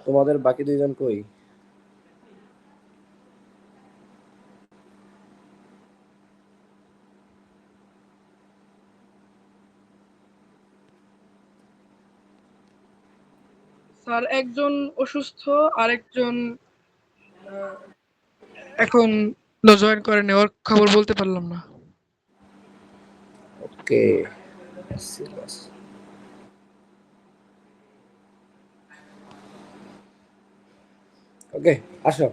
তোমাদের বাকি দুইজন কই? স্যার একজন অসুস্থ, আরেকজন এখন জয়েন করেনি, ওর খবর বলতে পারলাম না। ওকে, ওকে, আসো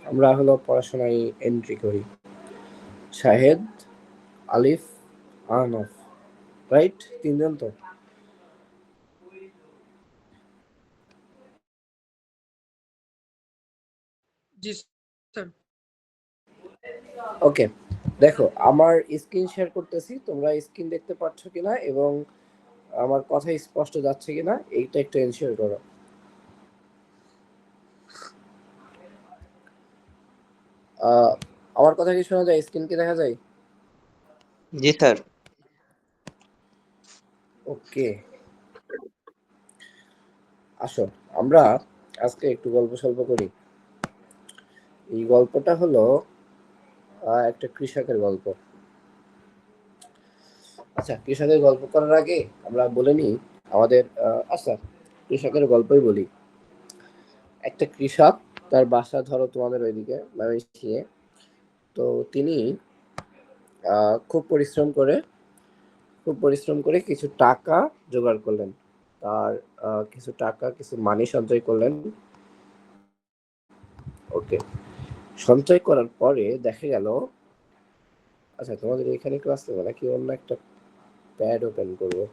আমরা হলো পড়াশোনায় এন্ট্রি করি। শাহেদ, আলিফ, আনফ, রাইট? তিনজন তো? জি স্যার। ওকে, দেখো আমার স্ক্রিন শেয়ার করতেছি, তোমরা স্ক্রিন দেখতে পাচ্ছ কিনা এবং আমার কথা স্পষ্ট যাচ্ছে কিনা এইটা একটু এনশিওর করো। আমার কথা কি শোনা যায়? স্ক্রিন কি দেখা যায়? জি স্যার। ওকে, আসো আমরা আজকে একটু গল্প সল্প করি। এই গল্পটা হলো একটা কৃষকের গল্প। আচ্ছা, কৃষকের গল্প করার আগে আমরা বলে নিই আমাদের আচ্ছা কৃষকের গল্পই বলি। একটা কৃষক, তার বাসা ধরো তোমাদের ওইদিকে ময়মনসিংহে। তো তিনি খুব পরিশ্রম করে কিছু টাকা জোগাড় করলেন। তার কিছু টাকা, কিছু মানি সঞ্চয় করলেন। ওকে, সঞ্চয় করার পরে দেখা গেল, আচ্ছা তোমাদের এখানে ক্লাস নেবো নাকি অন্য একটা প্যাড ওপেন করবো?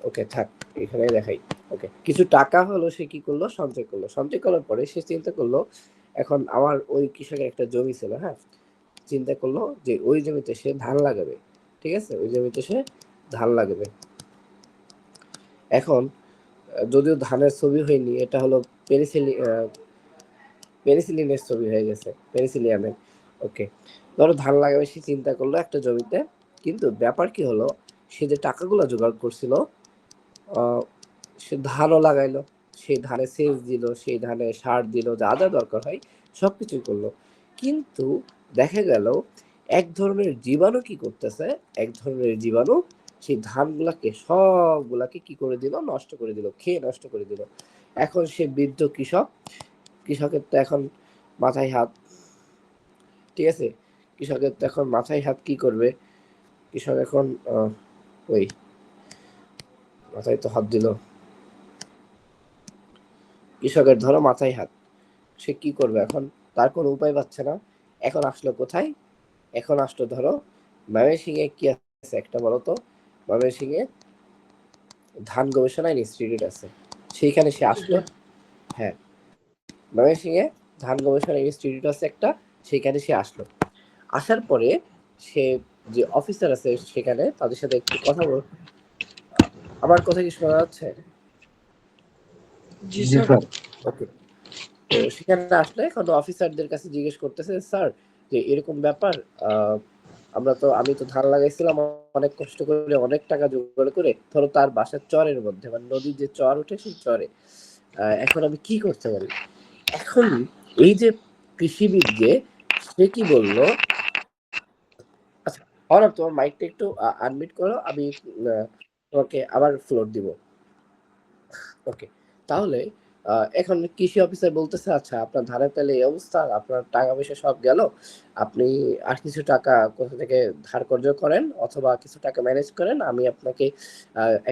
ওকে থাক, এখানে দেখাই। ওকে, কিছু টাকা হলো সে কি করলো, সঞ্চয় করলো। সঞ্চয় করার পরে সে চিন্তা করলো, এখন আমার ওই কৃষকের একটা জমি ছিল, হ্যাঁ, চিন্তা করলো যে ওই জমিতে সে ধান লাগাবে। ঠিক আছে, ওই জমিতে সে ধান লাগাবে। এখন যদিও ধানের ছবি হয়নি, এটা হলো পেনিসিলিনের ছবি হয়ে গেছে, পেনিসিলিয়ামের। ওকে, ধরো ধান লাগাবে, সে চিন্তা করলো একটা জমিতে। কিন্তু ব্যাপার কি হলো, সে যে টাকাগুলো জোগাড় করছিল, সে ধানও লাগাইলো, সেই ধানে সেচ দিল, সেই ধানে সার দিল, যা যা দরকার হয় সবকিছুই করলো। কিন্তু দেখা গেল এক ধরনের জীবাণু কি করতেছে, এক ধরনের জীবাণু সেই ধানগুলাকে সবগুলাকে কি করে দিল, নষ্ট করে দিল, খেয়ে নষ্ট করে দিল। এখন সে বৃদ্ধ কৃষক, কৃষকের তো এখন মাথায় হাত। ঠিক আছে, কৃষকের তো এখন মাথায় হাত, কি করবে কৃষক এখন? ওই মাথায় তো হাত দিল, কৃষকের ধরো মাথায় হাত, সে কি করবে এখন? তার কোনো উপায় পাচ্ছে না। এখন আসলো কোথায়? এখন আসলো ধরো ময়মনসিংহে কি আছে একটা বলো তো? ময়মনসিংহে ধান গবেষণা ইনস্টিটিউট আছে, সেইখানে সে আসলো। হ্যাঁ, ময়মনসিংহে ধান গবেষণা ইনস্টিটিউট আছে একটা, সেইখানে সে আসলো। আসার পরে সে যে অফিসার আছে সেখানে, তাদের সাথে একটু কথা বল। আমার কথা কি শোনা যাচ্ছে? জি স্যার। ওকে, তো সেখানে আসলে এখন অফিসারদের কাছে জিজ্ঞেস করতেছে, স্যার যে এরকম ব্যাপার, আমি তো ধান লাগাইছিলাম অনেক কষ্ট করে, অনেক টাকা জোগাড় করে, ধরো তার বাসার চরের মধ্যে, মানে নদীর যে চর ওঠে সেই চরে। এখন আমি কি করতে পারি? এখন এই যে কৃষিবিদ যে, সে কি বললো, আচ্ছা অনার তোমার মাইকটা একটু আনমিউট করো, আমি তোমাকে আবার ফ্লোর দিব। ওকে, তাহলে এখন কৃষি অফিসার বলতেছে, আচ্ছা আপনার ধানের তাহলে এই অবস্থা, আপনার টাকা পয়সা সব গেল, আপনি আর কিছু টাকা কোথা থেকে ধার কর্জ করেন অথবা কিছু টাকা ম্যানেজ করেন, আমি আপনাকে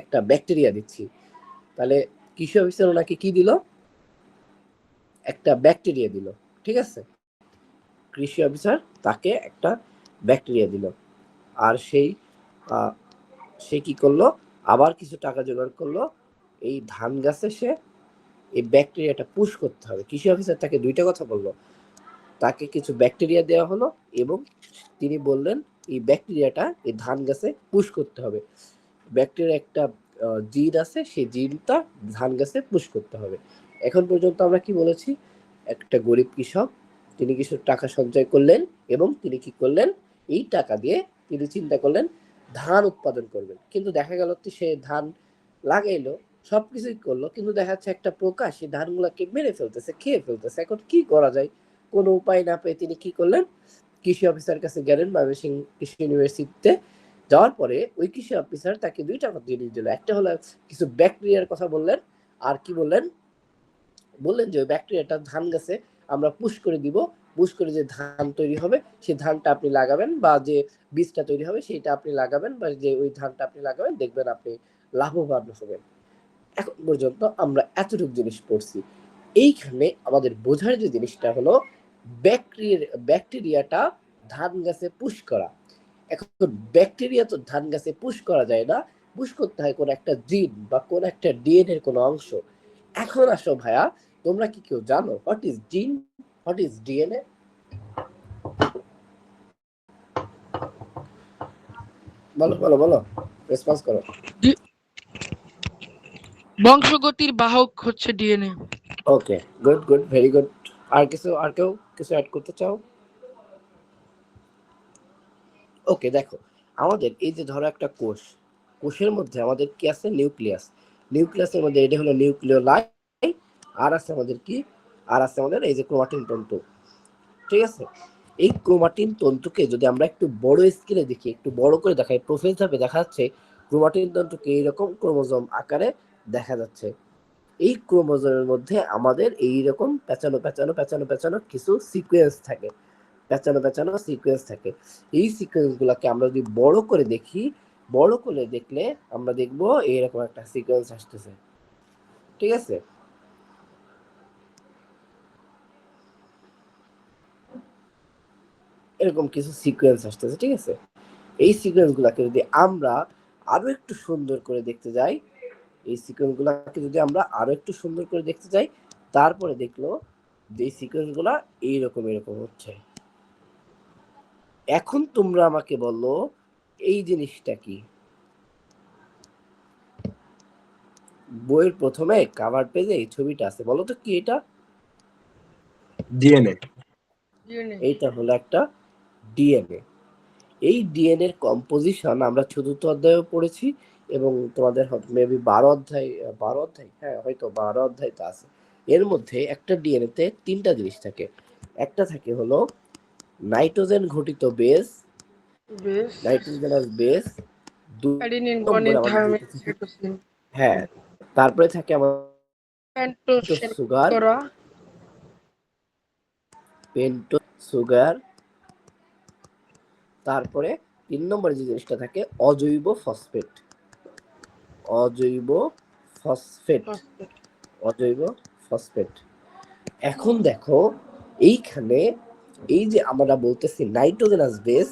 একটা ব্যাকটেরিয়া দিচ্ছি। তাহলে কৃষি অফিসার ওনাকে কি দিল? একটা ব্যাকটেরিয়া দিল। ঠিক আছে, কৃষি অফিসার তাকে একটা ব্যাকটেরিয়া দিল। আর আহ, সে কি করলো, আবার কিছু টাকা জোগাড় করলো। এই ধান গাছে সে এই ব্যাকটেরিয়াটা পুশ করতে হবে। কৃষি অফিসার তাকে দুইটা কথা বললো, তাকে কিছু ব্যাকটেরিয়া দেওয়া হলো এবং তিনি বললেন এই ব্যাকটেরিয়াটা এই ধান গাছে পুশ করতে হবে। ব্যাকটেরিয়া একটা জিন আছে, সেই জিনটা ধান গাছে পুশ করতে হবে। এখন পর্যন্ত আমরা কি বলেছি? একটা গরিব কৃষক, তিনি কিছু টাকা সঞ্চয় করলেন এবং তিনি কি করলেন, এই টাকা দিয়ে তিনি চিন্তা করলেন ধান উৎপাদন করবেন, কিন্তু দেখা গেল সে ধান লাগাইলো, সবকিছুই করলো, কিন্তু দেখা যাচ্ছে একটা পোকা সেই ধানগুলোকে মেরে ফেলতেছে, খেয়ে ফেলতেছে। এখন কি করা যায়? কোনো উপায় না পেয়ে তিনি কি করলেন, কৃষি অফিসার কাছে গেলেন ময়মনসিংহ কৃষি ইউনিভার্সিটিতে। যাওয়ার পরে ওই কৃষি অফিসার তাকে দুইটা জিনিস দিল। একটা হলো কিছু ব্যাকটেরিয়ার কথা বললেন, আর কি বললেন, বললেন যে ওই ব্যাকটেরিয়াটা ধান গাছে আমরা পুশ করে দিব, পুশ করে যে ধান তৈরি হবে সেই ধানটা আপনি লাগাবেন, বা যে বীজটা তৈরি হবে সেইটা আপনি লাগাবেন, বা যে ওই ধানটা আপনি লাগাবেন, দেখবেন আপনি লাভবান হবেন। এখন পর্যন্ত আমরা এতটুকু জিনিস পড়ছি। এইখানে আমাদের বোঝার যে জিনিসটা হলো ব্যাকটেরিয়াটা ধান গাছে পুশ করা। এখন ব্যাকটেরিয়া তো ধান গাছে পুশ করা যায় না, পুশ করতে হয় কোন একটা জিন বা কোন একটা ডিএনএ এর কোন অংশ। এখন আসো ভাইয়া, তোমরা কি কেউ জানো হোয়াট ইজ জিন, হোয়াট ইজ ডিএনএ? বলো বলো বলো, রেসপন্স করো। বংশগতির বাহক হচ্ছে ডিএনএ। ওকে, গুড গুড, ভেরি গুড। আর কেউ কিছু অ্যাড করতে চাও? ওকে, দেখো, আমাদের এই যে ধরো একটা কোষের মধ্যে আমাদের কি আছে, নিউক্লিয়াস। নিউক্লিয়াসের মধ্যে এটা হলো নিউক্লিওলাই, আর আছে আমাদের কি, আর আছে আমাদের এই যে ক্রোমাটিন তন্তু। ঠিক আছে, এই ক্রোমাটিন তন্তুকে যদি আমরা একটু বড় স্কেলে দেখি, একটু বড় করে দেখাই, প্রোফেজ ভাবে দেখা যাচ্ছে ক্রোমাটিন তন্তুকে এইরকম ক্রোমোজোম আকারে দেখা যাচ্ছে। এই ক্রোমোজোমের মধ্যে আমাদের এইরকম পেঁচানো পেঁচানো পেঁচানো পেঁচানো কিছু সিকোয়েন্স থাকে, পেঁচানো পেঁচানো সিকোয়েন্স থাকে। এই সিকোয়েন্স গুলাকে আমরা যদি বড় করে দেখি, বড় করে দেখলে আমরা দেখবো এইরকম একটা সিকোয়েন্স আসতেছে। ঠিক আছে, এরকম কিছু সিকোয়েন্স আসতেছে। ঠিক আছে, এই সিকোয়েন্স গুলাকে যদি আমরা আরো একটু সুন্দর করে দেখতে যাই, এই সিকোয়েন্স গুলাকে যদি আমরা আরো একটু সুন্দর করে দেখতে যাই, তারপরে দেখলো যে এই সিকোয়েন্স গুলা এইরকম এরকম হচ্ছে। এখন তোমরা আমাকে বলো এই জিনিসটা কি? বইয়ের প্রথমে কাভার পেজে এই ছবিটা আছে, বলো তো কি এটা? ডিএনএ। এইটা হলো একটা ডিএনএ। এই ডিএনএ এর কম্পোজিশন আমরা চতুর্থ অধ্যায়ে পড়েছি, এবং তোমাদের মেবি 12 অধ্যায়, হ্যাঁ হয়তো 12 অধ্যায় তো আছে। এর মধ্যে একটা ডিএনএ তে তিনটা জিনিস থাকে। একটা থাকে হলো নাইট্রোজেন ঘটিত বেস, নাইট্রোজেনাস বেস। দুই অ্যাডিনিন, নম্বরে গুয়ানিন, আমাদের থায়ামিন, যেটা থাকে, সাইটোসিন, হ্যাঁ, তারপরে থাকে আমাদের সুগার, শর্করা, পেন্টোজ সুগার। তারপরে 3 নম্বরে যে জিনিসটা থাকে অজৈব ফসফেট, অজৈব ফসফেট, অজৈব ফসফেট। এখন দেখো এইখানে এই যে আমরা বলতেছি নাইট্রোজেনাস বেস,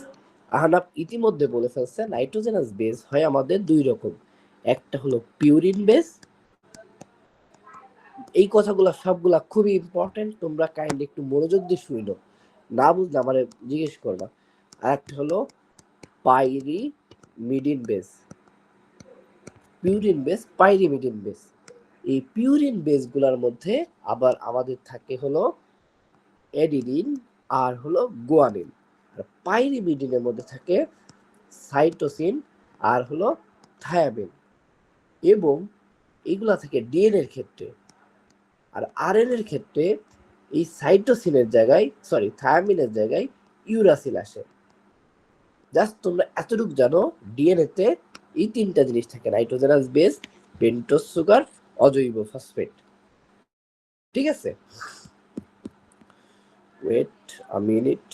আহনাফ ইতিমধ্যে বলে ফেলছে নাইট্রোজেনাস বেস হয় আমাদের দুই রকম। একটা হলো পিউরিন বেস, এই কথাগুলো সবগুলা খুবই ইম্পর্টেন্ট, তোমরা কাইন্ডলি একটু মনোযোগ দিয়ে শুনো, না বুঝলে আমার জিজ্ঞেস করবা। আর একটা হলো pyrimidine base, purine base, pyrimidine base. এই পিউরিন বেস গুলার মধ্যে আবার আমাদের থাকে হলো অ্যাডিনিন আর হলো গুয়ানিন। আর পাইরিমিডিনের মধ্যে থাকে সাইটোসিন আর হলো থায়ামিন। এবং এগুলা থাকে ডিএনএ এর ক্ষেত্রে। আর আরএনএ এর ক্ষেত্রে এই সাইটোসিনের জায়গায়, সরি থায়ামিনের জায়গায় ইউরাসিল আসে। জাস্ট তোমরা এতটুকু জানো ডিএনএ তে এই তিনটা জিনিস থাকে, নাইট্রোজেনাস বেস, পেন্টোজ সুগার, অজৈব ফসফেট। ঠিক আছে, ওয়েট আ মিনিট।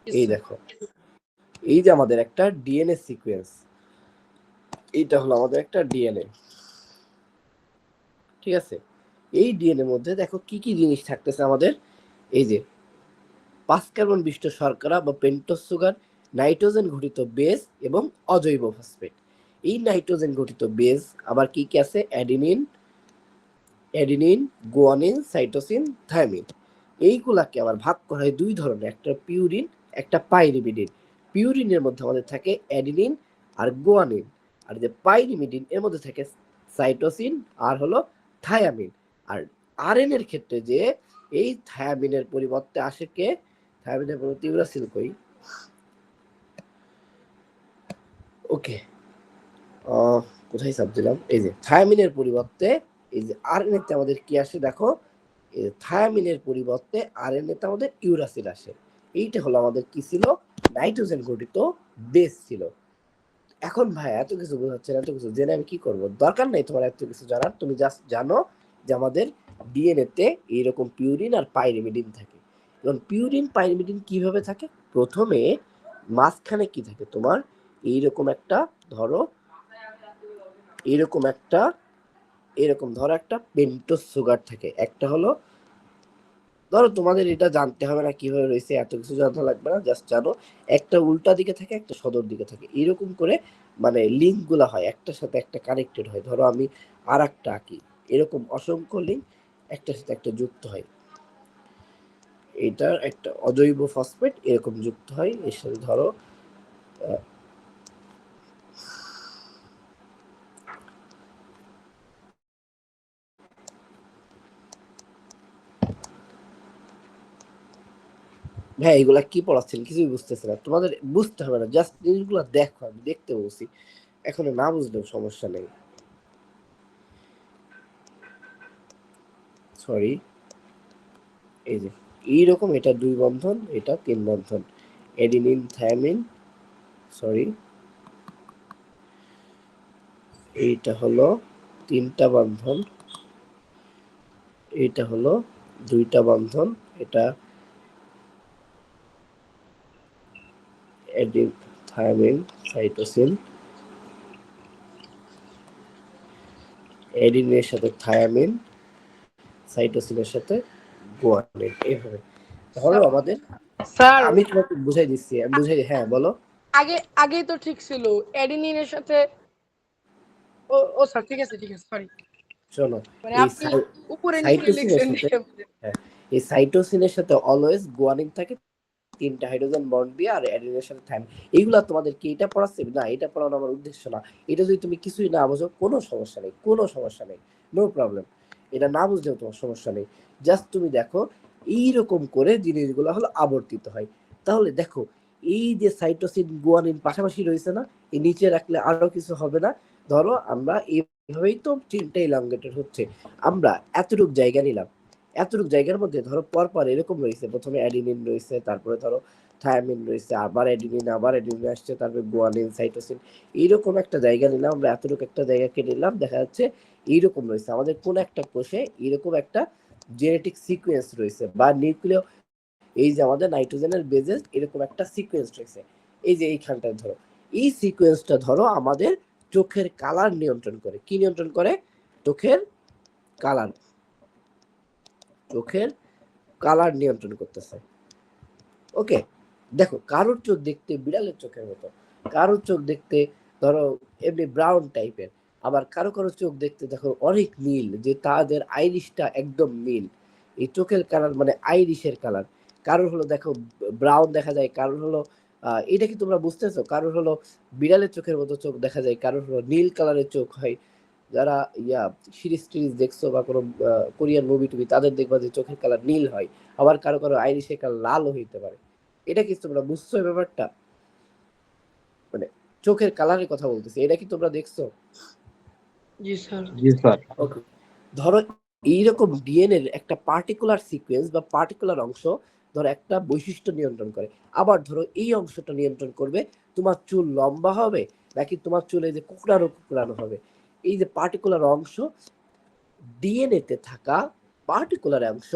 এই দেখো, এই যে আমাদের একটা ডিএনএ সিকোয়েন্স, এইটা হলো আমাদের একটা ডিএনএ। ঠিক আছে, এই ডিএনএ মধ্যে দেখো কি কি জিনিস থাকতেছে আমাদের। এই যে 5 কার্বন বিশিষ্ট শর্করা বা পেন্টোজ সুগার, নাইট্রোজেন ঘটিত বেস এবং অজৈব ফসফেট। এই নাইট্রোজেন ঘটিত বেস আবার কি কি আছে, অ্যাডিনিন, গুয়ানিন, সাইটোসিন, থায়ামিন। এইগুলাকে আবার ভাগ করা হয় দুই ধরনের, একটা পিউরিন, একটা পাইরিমিডিন। পিউরিনের মধ্যে আমাদের থাকে অ্যাডিনিন আর গুয়ানিন, আর যে পাইরিমিডিন এর মধ্যে থাকে সাইটোসিন আর হলো থায়ামিন। আর আরএন এর ক্ষেত্রে যে এই থায়ামিনের পরিবর্তে আসে কে, থায়ামিনের পরিবর্তে ইউরাসিল কই, ওকে, কোথায় চাপ দিলাম? এই যে থায়ামিনের পরিবর্তে এই যে আরএনএ তে আমাদের কি আসে দেখো, এই যে থায়ামিনের পরিবর্তে আরএনএ তে আমাদের ইউরাসিল আসে। এইটা হলো আমাদের কি ছিল, নাইট্রোজেন ঘটিত বেস ছিল। এখন ভাই এত কিছু বোঝাচ্ছে না, এত কিছু জেনে আমি কি করব? দরকার নেই তোমার এত কিছু জানার, তুমি জাস্ট জানো যে আমাদের ডিএনএ তে এইরকম পিউরিন আর পাইরিমিডিন থাকে। এবং পিউরিন পাইরিমিডিন কিভাবে থাকে? প্রথমে মাঝখানে কি থাকে তোমার, এইরকম একটা ধরো, এরকম একটা, এরকম ধরো একটা পেন্টোজ সুগার থাকে। একটা হলো ধরো, তোমাদের এটা জানতে হবে না কিভাবে রয়েছে, এত কিছু জানতে লাগবে না, জাস্ট জানো একটা উল্টা দিকে থাকে, একটা সদর দিকে থাকে, এরকম করে মানে লিঙ্ক গুলা হয়, একটার সাথে একটা কানেক্টেড হয়। ধরো আমি আর একটা আঁকি, এরকম অসংখ্য লিঙ্ক একটার সাথে একটা যুক্ত হয়। এটার একটা অজৈব ফসফেট এরকম যুক্ত হয় এর সাথে। ধরো হ্যাঁ, এগুলা কি পড়াচ্ছেন কিছুই বুঝতেছে না, তোমাদের বুঝতে হবে না, জাস্ট জিনিসগুলো দেখো, আমি দেখতে বলছি, এখন না বুঝলেও সমস্যা নেই। সরি, এই যে এইরকম, এটা 2 বন্ধন, এটা 3 বন্ধন, এডিনিন থায়ামিন, সরি এইটা হলো 3টা বন্ধন, এইটা হলো 2টা বন্ধন, এটা এডিন থায়ামিন সাইটোসিন, এডিনের সাথে থায়ামিন, সাইটোসিনের সাথে গুয়ানিন। এইভাবে ধরো আমাদের, স্যার আমি তোমাকে বুঝাই দিচ্ছি, আমি বুঝাই, হ্যাঁ বলো। আগেই তো ঠিক ছিল, অ্যাডিনিনের সাথে। ও স্যার, ঠিক আছে সরি। শোনো, মানে এই আপনি উপরে নিচে সাইটোসিনের লিখছেন সাথে, দেখে হ্যাঁ, এই সাইটোসিনের সাথে অলওয়েজ গুয়ানিন থাকে 3টা হাইড্রোজেন বন্ড দিয়ে, আর অ্যাডিনের সাথে থাইমিন। এইগুলা তোমাদের কি এটা পড়াচ্ছে না? এটা পড়ানো আমার উদ্দেশ্য না। এটা যদি তুমি কিছুই না বোঝো, কোনো সমস্যা নেই, কোনো সমস্যা নেই, নো প্রবলেম। এটা না বুঝলেও তোমার সমস্যা নেই, জাস্ট তুমি দেখো এইরকম করে জিনিসগুলো হলো আবর্তিত হয়। তাহলে দেখো, এই যে সাইটোসিন গুয়ানিন পাশাপাশি রয়েছে না, এই নিচে রাখলে আরো কিছু হবে না। ধরো আমরা এইভাবেই তো চেনটা ইলাঙ্গেটেড হচ্ছে। আমরা এতটুক জায়গা নিলাম, এতটুকু জায়গার মধ্যে ধরো পরপর এরকম রয়েছে, প্রথমে অ্যাডিনিন রয়েছে, তারপরে ধরো থায়ামিন রয়েছে, আবার অ্যাডিনিন, আবার অ্যাডিনিন আসছে, তারপরে গুয়ানিন, সাইটোসিন, এইরকম একটা জায়গা নিলাম আমরা, এতটুকু একটা জায়গাকে নিলাম, দেখা যাচ্ছে এইরকম রয়েছে আমাদের কোন একটা কোষে এরকম একটা জেনেটিক সিকোয়েন্স রয়েছে, বা নিউক্লিয়, এই যে আমাদের নাইট্রোজেনের বেজেস এরকম একটা সিকোয়েন্স রয়েছে। এই যে এইখানটায় ধরো, এই সিকোয়েন্সটা ধরো আমাদের চোখের কালার নিয়ন্ত্রণ করে। কি নিয়ন্ত্রণ করে? চোখের কালার, চোখের কালার নিয়ন্ত্রণ করতেছে। ওকে, দেখো কারোর চোখ দেখতে বিড়ালের চোখের মতো, কারোর চোখ দেখতে ধরো এমনি ব্রাউন টাইপের, আবার কারো কারো চোখ দেখতে দেখো অনেক নীল, যে তাদের আইরিশটা একদম নীল। এই চোখের কালার মানে আইরিশের কালার। কারোর হলো দেখো ব্রাউন দেখা যায়, কারোর হলো এটা কি তোমরা বুঝতেছো? কারোর হলো বিড়ালের চোখের মতো চোখ দেখা যায়, কারোর হলো নীল কালারের চোখ হয়। যারা সিরিজ টিরিজ দেখছো বা কোনো কোরিয়ান মুভি টুভি, তাদের দেখবা যে চোখের কালার নীল হয়। আবার কারো কারো আইরিশের কালার লালও হইতে পারে। এটা কি তোমরা বুঝছো এই ব্যাপারটা? মানে চোখের কালারের কথা বলতেছি, এটা কি তোমরা দেখছো? জি স্যার। জি স্যার। ওকে, ধরো এইরকম ডিএনএ এর একটা পার্টিকুলার সিকোয়েন্স বা পার্টিকুলার অংশ ধরো একটা বৈশিষ্ট্য নিয়ন্ত্রণ করে। আবার ধরো এই অংশটা নিয়ন্ত্রণ করবে তোমার চুল লম্বা হবে নাকি তোমার চুলে যে কুকড়ানো কুকড়ানো হবে। এই যে পার্টিকুলার অংশ, ডিএনএ তে থাকা পার্টিকুলার অংশ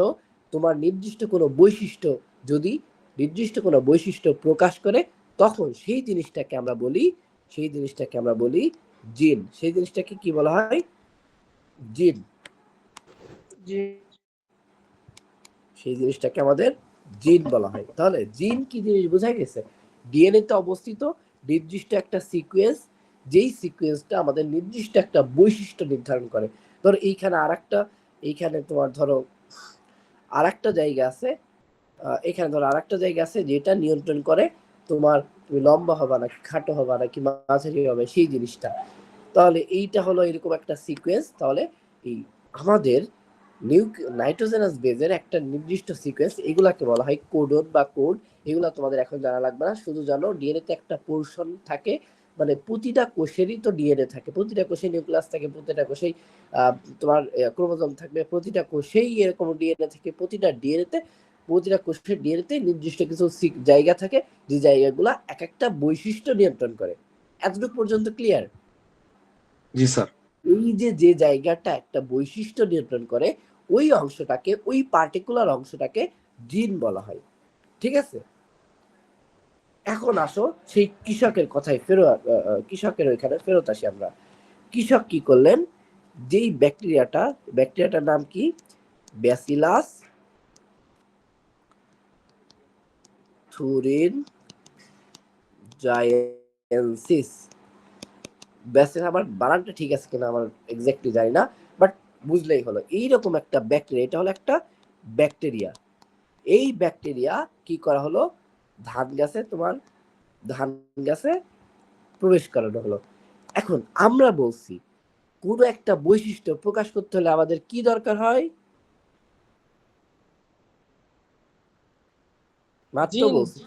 তোমার নির্দিষ্ট কোনো বৈশিষ্ট্য, যদি নির্দিষ্ট কোনো বৈশিষ্ট্য প্রকাশ করে, তখন সেই জিনিসটাকে আমরা বলি, সেই জিনিসটাকে আমরা বলি জিন। সেই জিনিসটাকে কি বলা হয়? জিন। জি সেই জিনিসটাকে আমাদের জিন বলা হয়। তাহলে জিন কি জিনিস বোঝা গেছে? ডিএনএ তে অবস্থিত নির্দিষ্ট একটা সিকোয়েন্স, যেই সিকোয়েন্সটা আমাদের নির্দিষ্ট একটা বৈশিষ্ট্য নির্ধারণ করে। ধরো এইখানে আরেকটা, এইখানে তোমার ধরো আরেকটা জায়গা আছে, এখানে ধরো আরেকটা জায়গা আছে যেটা নিয়ন্ত্রণ করে তোমার তুমি লম্বা হবা নাকি খাটো হবা নাকি মাঝারি হবে সেই জিনিসটা। তাহলে এইটা হলো এরকম একটা সিকোয়েন্স। তাহলে এই আমাদের নাইট্রোজেনাস বেজের একটা নির্দিষ্ট সিকোয়েন্স, এগুলাকে বলা হয় কোডন বা কোড। এগুলা তোমাদের এখন জানা লাগবে না, শুধু জানো ডিএনএ তে একটা পোর্শন থাকে মানে প্রতিটা কোষেরই তো ডিএনএ থাকে, প্রতিটা কোষে নিউক্লিয়াস থাকে, প্রতিটা কোষেই তোমার ক্রোমোজোম থাকবে, প্রতিটা কোষেই এরকম ডিএনএ থাকে, প্রতিটা কোষের ডিএনএতে নির্দিষ্ট কিছু জায়গা থাকে যে জায়গাগুলা এক একটা বৈশিষ্ট্য নিয়ন্ত্রণ করে। এতটুকু পর্যন্ত ক্লিয়ার? জি স্যার। এই যে জায়গাটা একটা বৈশিষ্ট্য নিয়ন্ত্রণ করে ওই অংশটাকে, ওই পার্টিকুলার অংশটাকে জিন বলা হয়। ঠিক আছে, এখন আসো সেই কৃষকের কথায় কৃষকের ওইখানে ফেরত আসি আমরা। কৃষক কি করলেন, যেই ব্যাকটেরিয়াটার নাম কি, ব্যাসিলাস থুরিনজাইয়েন্সিস। ব্যাসিলাস, আমার বানানটা ঠিক আছে কিনা আমার এক্স্যাক্টলি জানি না, বাট বুঝলেই হলো এইরকম একটা ব্যাকটেরিয়া, এটা হলো একটা ব্যাকটেরিয়া। এই ব্যাকটেরিয়া কি করা হলো, ধান গাছে প্রবেশ করানো হলো। এখন আমরা বলছি কোনো একটা বৈশিষ্ট্য প্রকাশ করতে হলে আমাদের কি দরকার হয়, মাত্র বলছি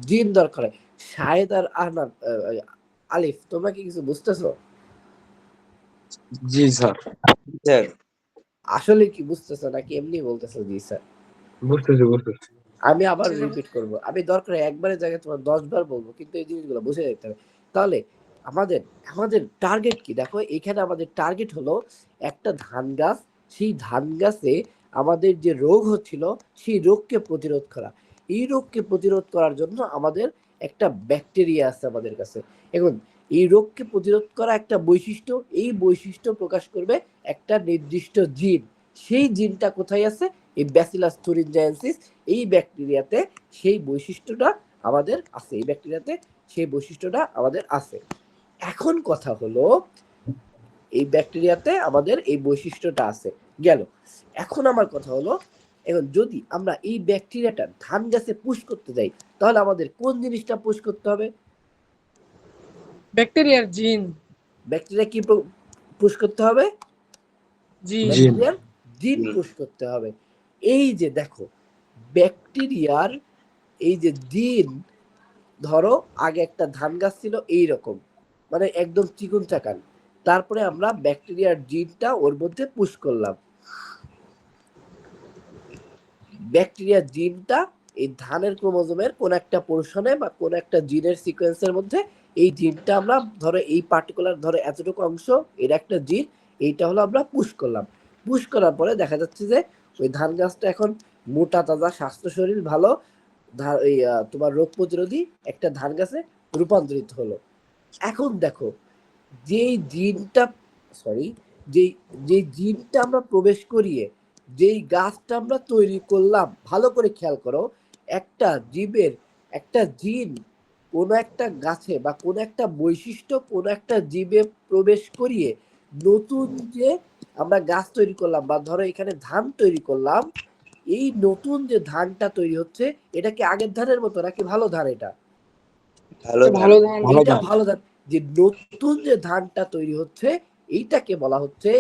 জিন দরকার হয়। শাহেদ আর আহনাদ, আলিফ, তোমরা কি কিছু বুঝতেছো? জি স্যার। স্যার আসলে কি বুঝতেছো নাকি এমনি বলতেছো জি স্যার? বুঝতেছি। আমি আবার রিপিট করব, আমি দরকার একবারের জায়গায় তোমার 10 বার বলবো, কিন্তু এই জিনিসগুলো বুঝে যেতে হবে। তাহলে আমাদের টার্গেট কি দেখো, এখানে আমাদের টার্গেট হলো একটা ধান গাছ, সেই ধান গাছে আমাদের যে রোগ হচ্ছিল সেই রোগকে প্রতিরোধ করা। এই রোগকে প্রতিরোধ করার জন্য আমাদের একটা ব্যাকটেরিয়া আছে আমাদের কাছে। এখন এই রোগকে প্রতিরোধ করা একটা বৈশিষ্ট্য, এই বৈশিষ্ট্য প্রকাশ করবে একটা নির্দিষ্ট জিন। সেই জিনটা কোথায় আছে, এই ব্যাসিলাস থুরিনজাইয়েন্সিস এই ব্যাকটেরিয়াতে সেই বৈশিষ্ট্যটা আমাদের আছে, এই ব্যাকটেরিয়াতে সেই বৈশিষ্ট্যটা আমাদের আছে। এখন কথা হলো এই ব্যাকটেরিয়াতে আমাদের এই বৈশিষ্ট্যটা আছে গেল। এখন আমার কথা হলো, এখন যদি আমরা এই ব্যাকটেরিয়াটা ধান গাছে পুশ করতে যাই তাহলে আমাদের কোন জিনিসটা পুশ করতে হবে? ব্যাকটেরিয়ার জিন। ব্যাকটেরিয়া কি পুশ করতে হবে? ব্যাকটেরিয়ার জিন পুশ করতে হবে। এই যে দেখো ব্যাকটেরিয়ার এই যে জিন, ধরো আগে একটা ধান গাছ ছিল এইরকম, মানে একদম চিকুন চাকান, তারপরে আমরা ব্যাকটেরিয়ার জিনটা ওর মধ্যে পুশ করলাম। ব্যাকটেরিয়ার জিনটা এই ধানের ক্রোমোজোমের কোন একটা পোরশনে বা কোন একটা জিনের সিকোয়েন্সের মধ্যে এই জিনটা আমরা ধরো এই পার্টিকুলার ধরো এতটুকু অংশ এর একটা জিন, এইটা হলো আমরা পুশ করলাম। পুশ করার পরে দেখা যাচ্ছে যে ওই ধান গাছটা এখন মোটা তাজা, স্বাস্থ্য শরীর ভালো, তোমার রোগ প্রতিরোধী একটা ধান গাছে রূপান্তরিত হলো। এখন দেখো যেই জিনটা যেই জিনটা আমরা প্রবেশ করিয়ে যেই গাছটা আমরা তৈরি করলাম, ভালো করে খেয়াল করো, একটা জীবের একটা জিন কোনো একটা গাছে বা কোনো একটা বৈশিষ্ট্য কোনো একটা জীবে প্রবেশ করিয়ে নতুন যে আমরা গাছ তৈরি করলাম বা ধরো এখানে ধান তৈরি করলাম, এই নতুন যে ধানটা তৈরি হচ্ছে এটা কি আগের ধানের মতো নাকি ভালো ধান? এটা ভালো ধান। এটা ভালো ধান। যে নতুন যে ধানটা তৈরি হচ্ছে এইটাকে বলা হচ্ছে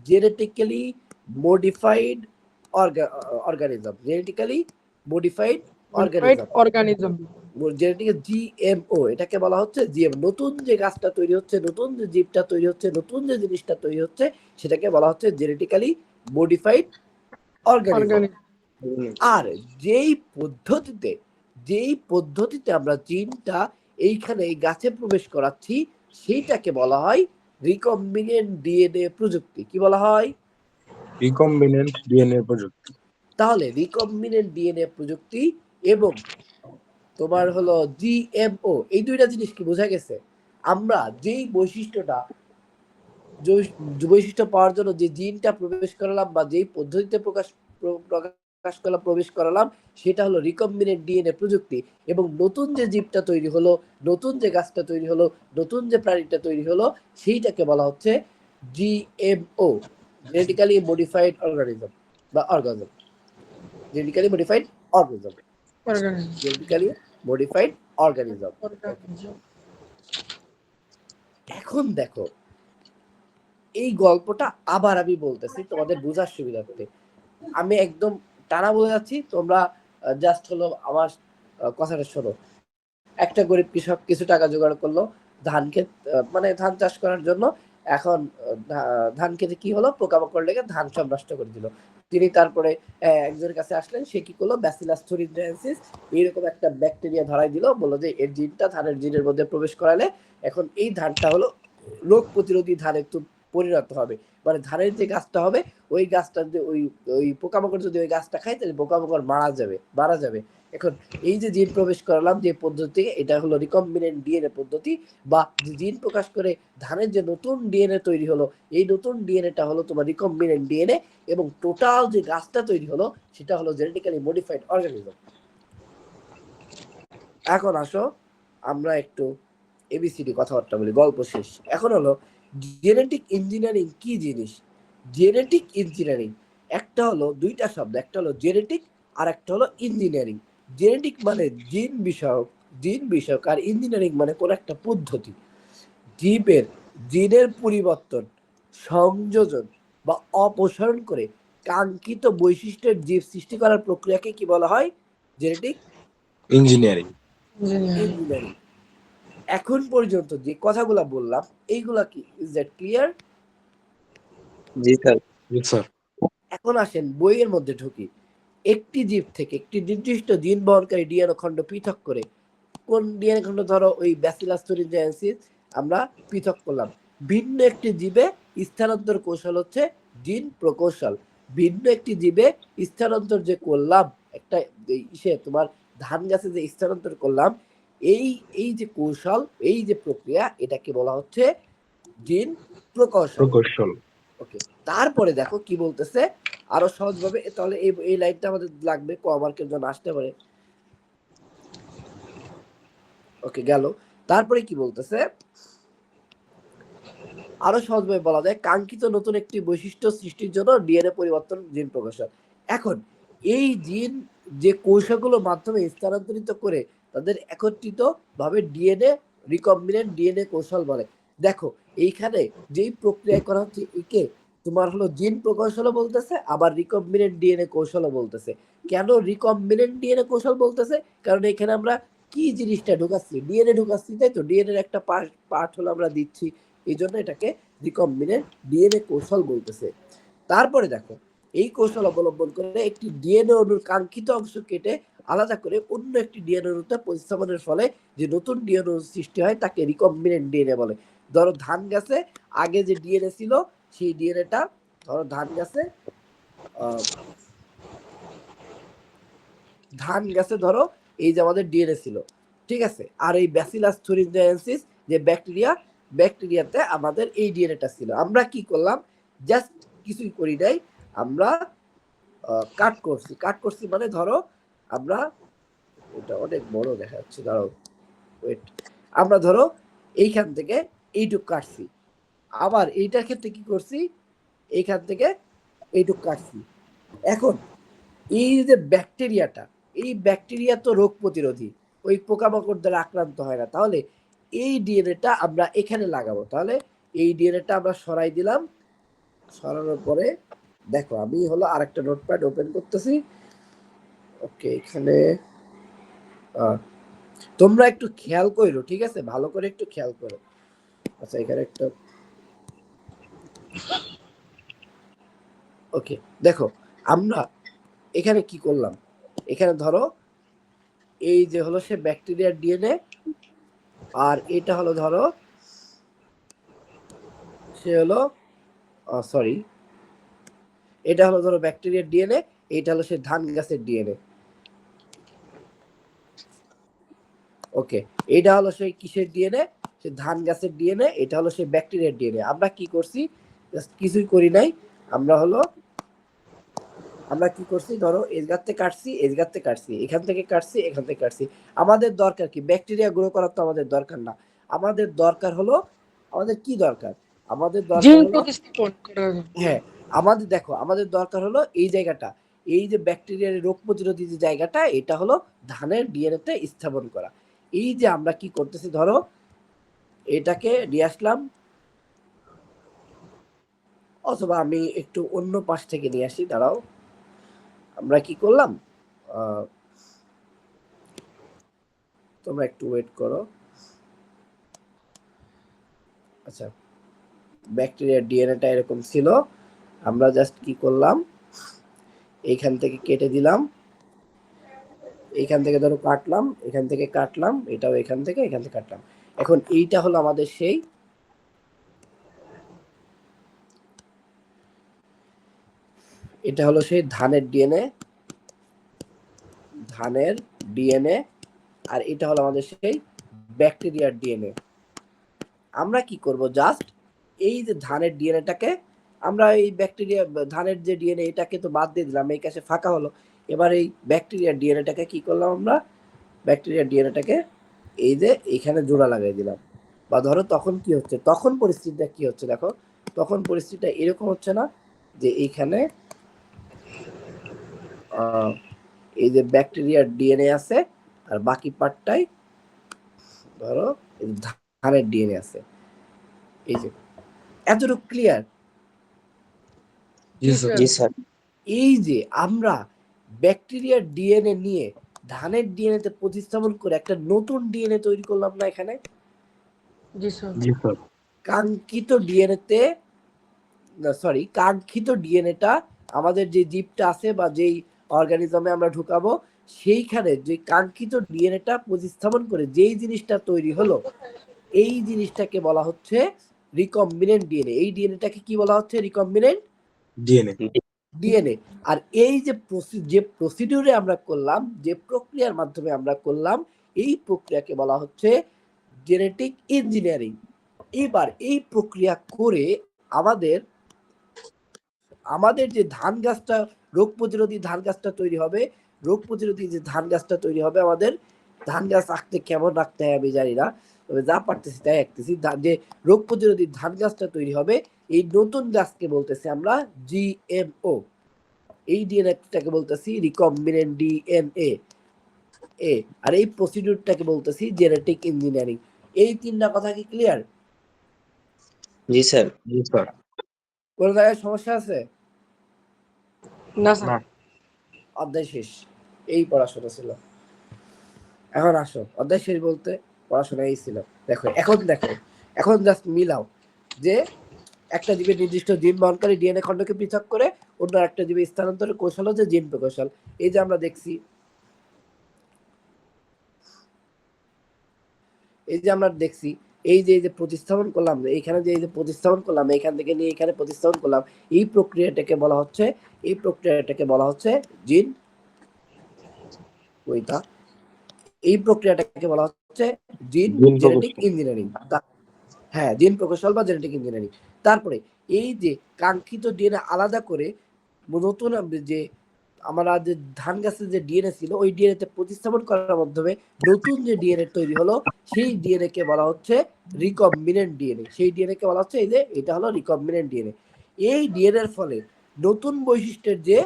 genetically modified organism. Genetically modified organism, genetical GMO, এটাকে বলা হচ্ছে জিএম। নতুন যে গাছটা তৈরি হচ্ছে, নতুন যে জীবটা তৈরি হচ্ছে, নতুন যে জিনিসটা তৈরি হচ্ছে সেটাকে বলা হচ্ছে জেনেটিক্যালি মডিফাইড অর্গানিজম। আর যেই পদ্ধতিতে আমরা জিনটা এইখানে এই গাছে প্রবেশ করাচ্ছি সেইটাকে বলা হয় রিকম্বিনেন্ট ডিএনএ প্রযুক্তি। কি বলা হয়? রিকম্বিনেন্ট ডিএনএ প্রযুক্তি। তাহলে রিকম্বিনেন্ট ডিএনএ প্রযুক্তি এবং তোমার হলো জিএমও, এই দুইটা জিনিস কি বোঝা গেছে? আমরা যেই বৈশিষ্ট্য পাওয়ার জন্য যে জিনটা প্রবেশ করালাম বা যেই পদ্ধতিতে প্রবেশ করালাম সেটা হলো রিকম্বিনেন্ট ডিএনএ প্রযুক্তি। এবং নতুন যে জীবটা তৈরি হলো, নতুন যে গাছটা তৈরি হলো, নতুন যে প্রাণীটা তৈরি হলো সেইটাকে বলা হচ্ছে জিএমও, জেনেটিক্যালি মডিফাইড অর্গানিজম বা organism. Genetically modified organism. Genetically modified organism. এখন দেখো এই গল্পটা আবার আমি বলতেছি তোমাদের বোঝার সুবিধার্থে। আমি একদম টানা বলে যাচ্ছি, তোমরা জাস্ট হলো আমার কথাটা শোনো। একটা গরিব কৃষক কিছু টাকা জোগাড় করলো, ধান ক্ষেত মানে ধান চাষ করার জন্য। এখন ধান খেতে কি হলো, পোকামাকড় লেগে ধান সব নষ্ট করে দিল। তিনি তারপরে একজনের কাছে আসলেন, সে কি করলো, ব্যাসিলাস থুরিনজেন্সিস এরকম একটা ব্যাকটেরিয়া ধরাই দিল, বললো যে এর জিনটা ধানের জিনের মধ্যে প্রবেশ করালে এখন এই ধানটা হলো রোগ প্রতিরোধী ধানে পরিণত হবে। মানে ধানের যে গাছটা হবে, ওই গাছটা যে ওই পোকামাকড় যদি ওই গাছটা খায়, তাহলে পোকামাকড় মারা যাবে। এখন এই যে জিন প্রবেশ করালাম যে পদ্ধতি, এটা হলো রিকম্বিনেন্ট ডিএনএ পদ্ধতি, বা যে জিন প্রকাশ করে ধানের যে নতুন ডিএনএ তৈরি হলো, এই নতুন ডিএনএটা হলো তোমার রিকম্বিনেন্ট ডিএনএ, এবং টোটাল যে গাছটা তৈরি হলো সেটা হলো জেনেটিক্যালি মডিফাইড অর্গানিজম। এখন আসো আমরা একটু এবিসিডি কথাবার্তা বলি, গল্প শেষ। এখন হলো জেনেটিক ইঞ্জিনিয়ারিং কি জিনিস। জেনেটিক ইঞ্জিনিয়ারিং একটা হলো দুইটা শব্দ, একটা হলো জেনেটিক আর একটা হলো ইঞ্জিনিয়ারিং। জেনেটিক মানে জিন বিষয়ক, আর ইঞ্জিনিয়ারিং মানে কোন একটা পদ্ধতি। জিনের পরিবর্তন, সংযোজন বা অপসারণ করে কাঙ্ক্ষিত বৈশিষ্ট্যের জীব সৃষ্টি করার প্রক্রিয়াকে কি বলা হয়? Genetic engineering. ইঞ্জিনিয়ারিং। এখন পর্যন্ত যে কথাগুলা বললাম, এইগুলা কি, is that clear? G sir. G sir. এখন আসেন বইয়ের মধ্যে ঢুকি। একটি জীব থেকে একটি নির্দিষ্ট জিন বহনকারী ডিএনএ খণ্ড পৃথক করে, কোন ডিএনএ খণ্ড, ধরো ওই ব্যাসিলাস থুরিনজেন্সিস আমরা পৃথক করলাম। ভিন্ন একটি জীবে স্থানান্তর কৌশল হচ্ছে জিন প্রকৌশল। ভিন্ন একটি জীবে স্থানান্তর যে করলাম, একটা তোমার ধান গাছে যে স্থানান্তর করলাম, এই এই যে কৌশল, এই যে প্রক্রিয়া, এটাকে বলা হচ্ছে জিন প্রকৌশল। ওকে, তারপরে দেখো কি বলতেছে আরো সহজভাবে। তাহলে এই লাইনটা আমাদের লাগবে, ক মার্কের জন্য আসতে পারে। ওকে, গেল। তারপরে কি বলতেছে, আরো সহজভাবে বলা যায়, কাঙ্ক্ষিত নতুন একটি বৈশিষ্ট্য সৃষ্টির জন্য ডিএনএ পরিবর্তন জিন প্রকৌশল। এখন এই জিন যে কৌশলগুলোর মাধ্যমে স্থানান্তরিত করে তাদের একত্রিত ভাবে ডিএনএ রিকম্বিনেন্ট ডিএনএ কৌশল বলে। দেখো এইখানে যেই প্রক্রিয়া করা হচ্ছে, একে তোমার হলো জিন প্রকৌশলও বলতেছে, আবার রিকম্বিনেন্ট ডিএনএ কৌশলও বলতেছে। কেন রিকম্বিনেন্ট ডিএনএ কৌশল বলতেছে? কারণ এখানে আমরা কি জিনিসটা ঢুকাচ্ছি, ডিএনএ ঢুকাচ্ছি, তাই তো। ডিএনএর একটা পার্ট হলো আমরা দিচ্ছি, এই জন্য এটাকে রিকম্বিনেন্ট ডিএনএ কৌশল বলতেছে। তারপরে দেখো, এই কৌশল অবলম্বন করে একটি ডিএনএ অণুর কাঙ্ক্ষিত অংশ কেটে আলাদা করে অন্য একটি ডিএনএ অণুতে প্রতিস্থাপনের ফলে যে নতুন ডিএনএ অণু সৃষ্টি হয়, তাকে রিকম্বিনেন্ট ডিএনএ বলে। ধরো ধান গাছে আগে যে ডিএনএ ছিল, সেই ডিএনএটা ধরো ধান গাছে ধরো এই যে আমাদের ডিএনএ ছিল, ঠিক আছে। আর এই ব্যাসিলাস থুরিনজেন্সিস যে ব্যাকটেরিয়াতে আমাদের এই ডিএনএটা ছিল। আমরা কি করলাম, জাস্ট কিছুই করি নাই, আমরা কাট করছি মানে ধরো আমরা, এটা অনেক বড় দেখা যাচ্ছে, দাঁড়াও ওয়েট, আমরা ধরো এইখান থেকে এইটুক কাটছি, আবার এইটার ক্ষেত্রে কি করছি, এইখান থেকে এইটুক কাটছি। এখন এই যে ব্যাকটেরিয়াটা, এই ব্যাকটেরিয়া তো রোগ প্রতিরোধী, ওই পোকামাকড় দ্বারা আক্রান্ত হয় না। তাহলে এই ডিএনএটা আমরা এখানে লাগাবো। তাহলে এই ডিএনএটা আমরা সরাই দিলাম। সরানোর পরে দেখো, আমি হলো আরেকটা নোটপ্যাড ওপেন করতেছি। ওকে, এখানে তোমরা একটু খেয়াল করো, ঠিক আছে, ভালো করে একটু খেয়াল করো। আচ্ছা, এখানে একটা, ওকে, দেখো আমরা এখানে কি করলাম, এখানে ধরো এই যে হলো সে ব্যাকটেরিয়ার ডিএনএ, আর এটা হলো ধরো সে হলো সরি, এটা হলো ধরো ব্যাকটেরিয়ার ডিএনএ, এটা হলো সে ধান গাছের ডিএনএ। ওকে, এটা হলো সেই কিসের ডিএনএ, সে ধান গাছের ডিএনএ। এটা হলো সেই ব্যাকটেরিয়ার ডিএনএ। আমরা কি করছি, কিছুই করি নাই। আমরা কি করছি, ধরো এজগাতে কাটছি, এখান থেকে কাটছি, এখান থেকে কাটছি। আমাদের দরকার কি, ব্যাকটেরিয়া গ্রো করার তো আমাদের দরকার না। আমাদের দরকার হলো, আমাদের কি দরকার, আমাদের দরকার জিন হলো, প্রতিস্থাপন করা। হ্যাঁ, আমাদের দরকার হলো এই জায়গাটা, এই যে ব্যাকটেরিয়ার রোগ প্রতিরোধী যে জায়গাটা, এটা হলো ধানের ডিএনএ তে স্থাপন করা। এই যে আমরা কি করতেছি, ধরো এটাকে নিয়ে আসলাম, অথবা আমি একটু অন্য পাশ থেকে নিয়ে আসি, দাঁড়াও। আমরা কি করলাম, তোমরা একটু ওয়েট করো। আচ্ছা, ব্যাকটেরিয়ার ডিএনএটা এরকম ছিল, আমরা জাস্ট কি করলাম, এইখান থেকে কেটে দিলাম, এইখান থেকে ধরো কাটলাম, এখান থেকে কাটলাম, এটাও এখান থেকে কাটলাম। এখন এইটা হলো আমাদের সেই এটা হলো সেই ধানের ডিএনএ, আর এটা হলো আমাদের সেই ব্যাকটেরিয়ার ডিএনএ। আমরা কি করব, জাস্ট এই যে ধানের ডিএনএটাকে আমরা এই ব্যাকটেরিয়া ধানের যে ডিএনএ এটাকে তো বাদ দিয়ে দিলাম, এই কাছে ফাঁকা হলো। এবার এই ব্যাকটেরিয়ার ডিএনএটাকে কি করলাম, আমরা ব্যাকটেরিয়ার ডিএনএটাকে এই যে এখানে জোড়া লাগাই দিলাম। বা ধরো তখন কি হচ্ছে, তখন পরিস্থিতিটা কি হচ্ছে দেখো, তখন পরিস্থিতিটা এরকম হচ্ছে না যে এইখানে এই যে ব্যাকটেরিয়ার ডিএনএ আছে আর বাকি পার্টটাই ধরো ধানের ডিএনএ আছে। এই যে এতটুকু ক্লিয়ার? জি স্যার। জি স্যার। এই যে আমরা ব্যাকটেরিয়ার ডিএনএ নিয়ে ধানের ডিএনএ তে প্রতিস্থাপন করে একটা নতুন ডিএনএ তৈরি করলাম না এখানে? জি স্যার। জি স্যার। কাঙ্ক্ষিত ডিএনএ তে কাঙ্ক্ষিত ডিএনএটা আমাদের যে জীবটা আছে বা যেই অর্গানিজমে আমরা ঢুকাবো, সেইখানে যে কাঙ্ক্ষিত ডিএনএটা প্রতিস্থাপন করে যেই জিনিসটা তৈরি হলো, এই জিনিসটাকে বলা হচ্ছে রিকম্বিনেন্ট ডিএনএ। এই ডিএনএটাকে কি বলা হচ্ছে? Recombinant DNA. আর এই যে প্রসিডিউরে আমরা করলাম, যে প্রক্রিয়ার মাধ্যমে আমরা করলাম, এই প্রক্রিয়াকে বলা হচ্ছে জেনেটিক ইঞ্জিনিয়ারিং। এবার এই প্রক্রিয়া করে আমাদের যে ধান গাছটা, রোগ প্রতিরোধী ধান গাছটা তৈরি হবে, রোগ প্রতিরোধী যে ধান গাছটা তৈরি হবে, আমাদের ধান গাছ আঁকতে কেমন রাখতে হয় আমি জানি না, তবে যা পারতেছি তাই আঁকতেছি। যে রোগ প্রতিরোধী ধান গাছটা তৈরি হবে, এই নতুন গাছকে বলতেছি আমরা জিএমও। এই ডিএনএটাকে বলতেছি রিকম্বিনেন্ট ডিএনএ আর এই প্রসিডিউরটাকে বলতেছি জেনেটিক ইঞ্জিনিয়ারিং। এই তিনটা কথা কি ক্লিয়ার? জি স্যার। জি স্যার। কোন জায়গায় সমস্যা আছে? না স্যার। অধ্যায় শেষ, এই পড়াশোনা ছিল। এখন আসো, অধ্যায় শেষ বলতে পড়াশোনা এই ছিল। দেখো এখন জাস্ট মিলাও যে একটা জীবের নির্দিষ্ট জিন বহনকারী ডিএনএ খণ্ডকে পৃথক করে অন্য একটা জীবে স্থানান্তরের কৌশল হচ্ছে জিন প্রকৌশল। এই যে আমরা দেখছি, এই যে প্রতিস্থাপন করলাম, এইখানে যে প্রতিস্থাপন করলাম, এইখান থেকে নিয়ে এখানে প্রতিস্থাপন করলাম, এই প্রক্রিয়াটাকে বলা হচ্ছে জিন এই প্রক্রিয়াটাকে বলা হচ্ছে জিন জেনেটিক ইঞ্জিনিয়ারিং। হ্যাঁ, জিন প্রকৌশল বা জেনেটিক ইঞ্জিনিয়ারিং। তারপরে এই যে কাঙ্ক্ষিত ডিএনএ আলাদা করে নতুন যে আমরা যে ধান গাছের যে ডিএনএ ছিল, ওই ডিএনএ তে প্রতিস্থাপন করার মাধ্যমে নতুন যে ডিএনএ তৈরি হলো, সেই ডিএনএ কে বলা হচ্ছে রিকম্বিনেন্ট ডিএনএ। সেই ডিএনএ কে বলা হচ্ছে এই যে এটা হলো রিকম্বিনেন্ট ডিএনএ। এই ডিএনএ এর ফলে নতুন বৈশিষ্ট্যের যে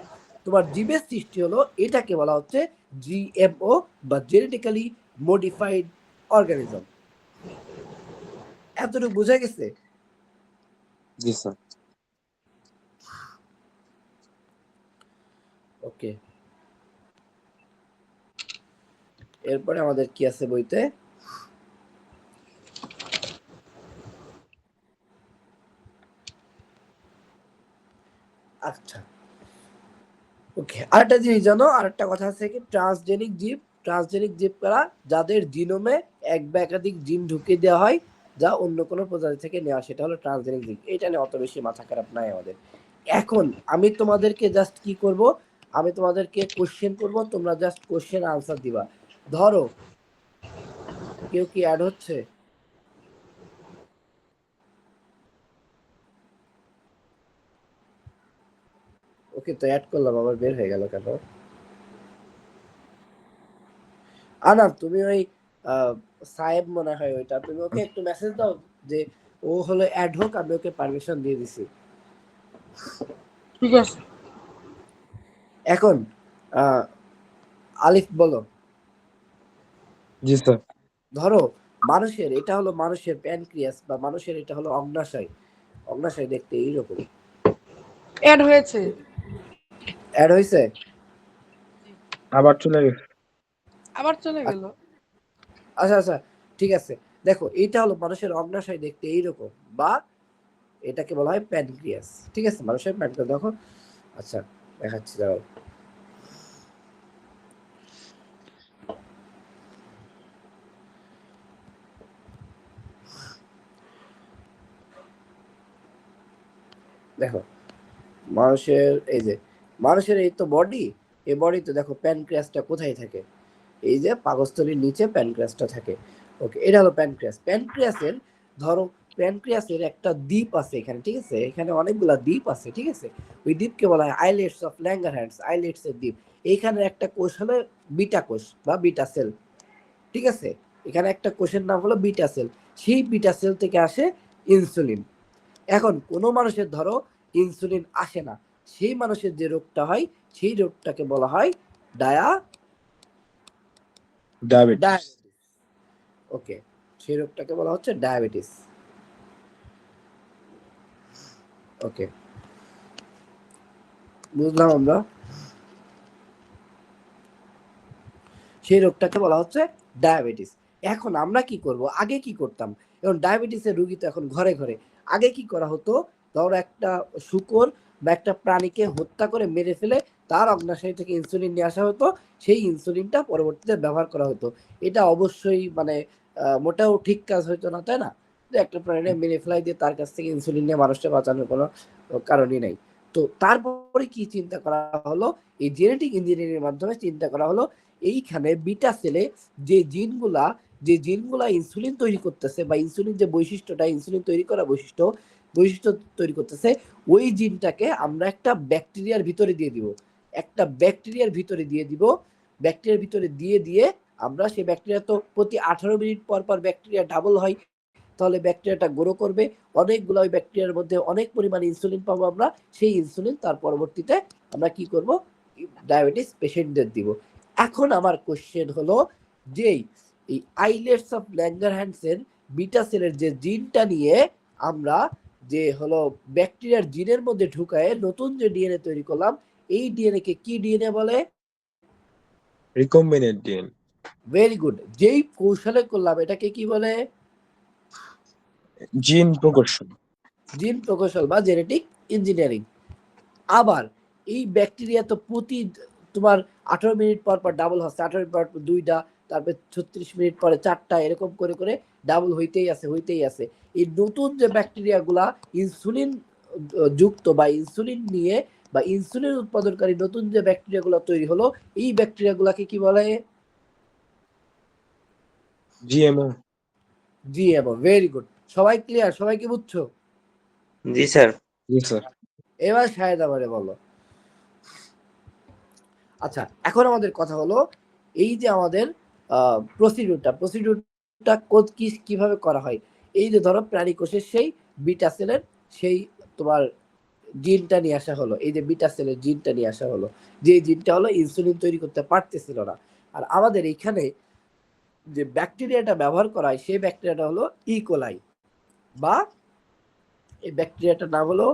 তোমার জীবের সৃষ্টি হলো, এটাকে বলা হচ্ছে জিএমও বা জেনেটিক্যালি মডিফাইড অর্গানিজম। এতটুকু বোঝা গেছে? জি স্যার। ওকে, এরপরে আমাদের কি আছে বইতে? আচ্ছা, ওকে, আরেকটা জিনিস জানো, আরেকটা কথা আছে কি, ট্রান্সজেনিক জীব কারা? যাদের জিনোমে এক বা একাধিক জিন ঢুকিয়ে দেওয়া হয় যা অন্য কোনো প্রজাতি থেকে নেওয়া, সেটা হলো ট্রান্সজেনিক জীব। এটা নিয়ে অত বেশি মাথা খারাপ নাই আমাদের। এখন আমি তোমাদেরকে জাস্ট কি করব, আমি তোমাদেরকে কোশ্চেন করব, তোমরা জাস্ট কোশ্চেন আনসার দিবা। ধরো কেউ কি অ্যাড হচ্ছে? ওকে, তো অ্যাড করলাম, আবার বের হয়ে গেল কেন? আনাম, তুমি ওই সাহেব মনে হয় ওইটা, তুমি ওকে একটু মেসেজ দাও যে ও হলো অ্যাড হোক, আমি ওকে পারমিশন দিয়ে দিছি। ঠিক আছে। এখন আলিফ বলো। জি স্যার। ধরো মানুষের এটা হলো মানুষের প্যানক্রিয়াস বা মানুষের এটা হলো অগ্নাশয় দেখতে এইরকম। অ্যাড হয়েছে। অ্যাড হয়েছে? আবার চলে গেছে। আবার চলে গেল। আচ্ছা, ঠিক আছে। দেখো এটা হলো মানুষের অগ্নাশয় দেখতে এইরকম, বা এটাকে বলা হয় প্যানক্রিয়াস। ঠিক আছে, মানুষের প্যানক্রিয়াস দেখো। আচ্ছা দেখাচ্ছি দাঁড়াও। দেখো মানুষের এই যে মানুষের এই তো বডি, এই বডিতে দেখো প্যানক্রিয়াসটা কোথায় থাকে, এই যে পাকস্থলীর নিচে প্যানক্রিয়াসটা থাকে। ওকে, এটা হলো প্যানক্রিয়াস। প্যানক্রিয়াসের ধরো প্যানক্রিয়াসের একটা দ্বীপ আছে এখানে, ঠিক আছে, এখানে অনেকগুলা দ্বীপ আছে, ঠিক আছে। ওই দ্বীপকে বলা হয় আইলেটস অফ ল্যাঙ্গারহ্যান্স, আইলেটস এর দ্বীপ। এইখানে একটা কোষ হলো বিটা কোষ বা বিটা সেল, ঠিক আছে। এখানে একটা কোষের নাম হলো বিটা সেল, সেই বিটা সেল থেকে আসে ইনসুলিন। এখন কোনো মানুষের ধরো ইনসুলিন আসে না, সেই মানুষের যে রোগটা হয় সেই রোগটাকে বলা হয় ডায়াবেটিস। ওকে, সেই রোগটাকে বলা হচ্ছে ডায়াবেটিস। ওকে, বুঝলাম আমরা। সেই রোগটাকে বলা হচ্ছে ডায়াবেটিস। এখন আমরা কি করব, আগে কি করতাম, এখন ডায়াবেটিসের রোগী তো এখন ঘরে ঘরে। আগে কি করা হতো, ধরো একটা শূকর বা একটা প্রাণীকে হত্যা করে মেরে ফেলে তার অগ্নাশয় থেকে ইনসুলিন নিয়ে আসা হতো, সেই ইনসুলিনটা পরবর্তীতে ব্যবহার করা হতো। এটা অবশ্যই মানে মোটেও ঠিক কাজ হইতো না, তাই না? যে একটা প্রাণীকে মেরে ফেলাই দিয়ে তার কাছ থেকে ইনসুলিন নিয়ে মানুষকে বাঁচানোর কোনো কারণই নাই। তো তারপরে কি চিন্তা করা হলো, এই জেনেটিক ইঞ্জিনিয়ারিং এর মাধ্যমে চিন্তা করা হলো এইখানে বিটা সেলে যে জিনগুলা ইনসুলিন তৈরি করতেছে, বা ইনসুলিন যে বৈশিষ্ট্যটা, ইনসুলিন তৈরি করা বৈশিষ্ট্য তৈরি করতেছে, ওই জিনটাকে আমরা একটা ব্যাকটেরিয়ার ভিতরে দিয়ে দিব। ব্যাকটেরিয়ার ভিতরে দিয়ে আমরা সেই ব্যাকটেরিয়া তো প্রতি 18 মিনিট পর পর ব্যাকটেরিয়া ডাবল হয়, তাহলে ব্যাকটেরিয়াটা গ্রো করবে, অনেকগুলো ওই ব্যাকটেরিয়ার মধ্যে অনেক পরিমাণে ইনসুলিন পাবো আমরা। সেই ইনসুলিন তার পরবর্তীতে আমরা কি করব, ডায়াবেটিস পেশেন্টদের দিব। এখন আমার কোশ্চেন হলো যে এই আইলেটস অফ ল্যাঙ্গারহ্যান্স এর বিটা সেলের যে জিনটা নিয়ে আমরা যে হলো ব্যাকটেরিয়ার জিনের মধ্যে ঢুকায়ে নতুন যে ডিএনএ তৈরি করলাম, এই ডিএনএ কে কি ডিএনএ বলে? Recombinant DNA. Very good. যেই কৌশলে করলাম এটাকে কি বলে? জিন প্রকৌশল। জিন প্রকৌশল বা জেনেটিক ইঞ্জিনিয়ারিং। আবার এই ব্যাকটেরিয়া তো প্রতি তোমার 18 মিনিট পর পর ডাবল হচ্ছে, 18 মিনিট পর পর 2টা, তারপর 36 মিনিট পরে 4টা, এরকম করে করে ডাবল হইতেই আছে। এই নতুন যে ব্যাকটেরিয়া গুলা ইনসুলিন যুক্ত বা ইনসুলিন নিয়ে বা ইনসুলিন উৎপাদনকারী নতুন যে ব্যাকটেরিয়া গুলা তৈরি হলো, এই ব্যাকটেরিয়া গুলাকে কি বলে? জিএমও। জিএমও। Very good. সবাই ক্লিয়ার? সবাই কি বুঝছো? জি স্যার। জি স্যার। এবার শাহেদ আমারে বলো। আচ্ছা, এখন আমাদের কথা হলো এই যে আমাদের প্রসিডিউরটা কিভাবে করা হয়। এই যে ধরো প্রাণী কোষের সেই বিটা সেলের সেই তোমার জিনটা নিয়ে আসা হলো, এই যে বিটা সেলের জিনটা নিয়ে আসা হলো, যে জিনটা হলো ইনসুলিন তৈরি করতে পারতেছিল না। আর আমাদের এইখানে যে ব্যাকটেরিয়াটা ব্যবহার করা হয় সেই ব্যাকটেরিয়াটা হলো ইকোলাই, বা এই ব্যাকটেরিয়াটার নাম হলো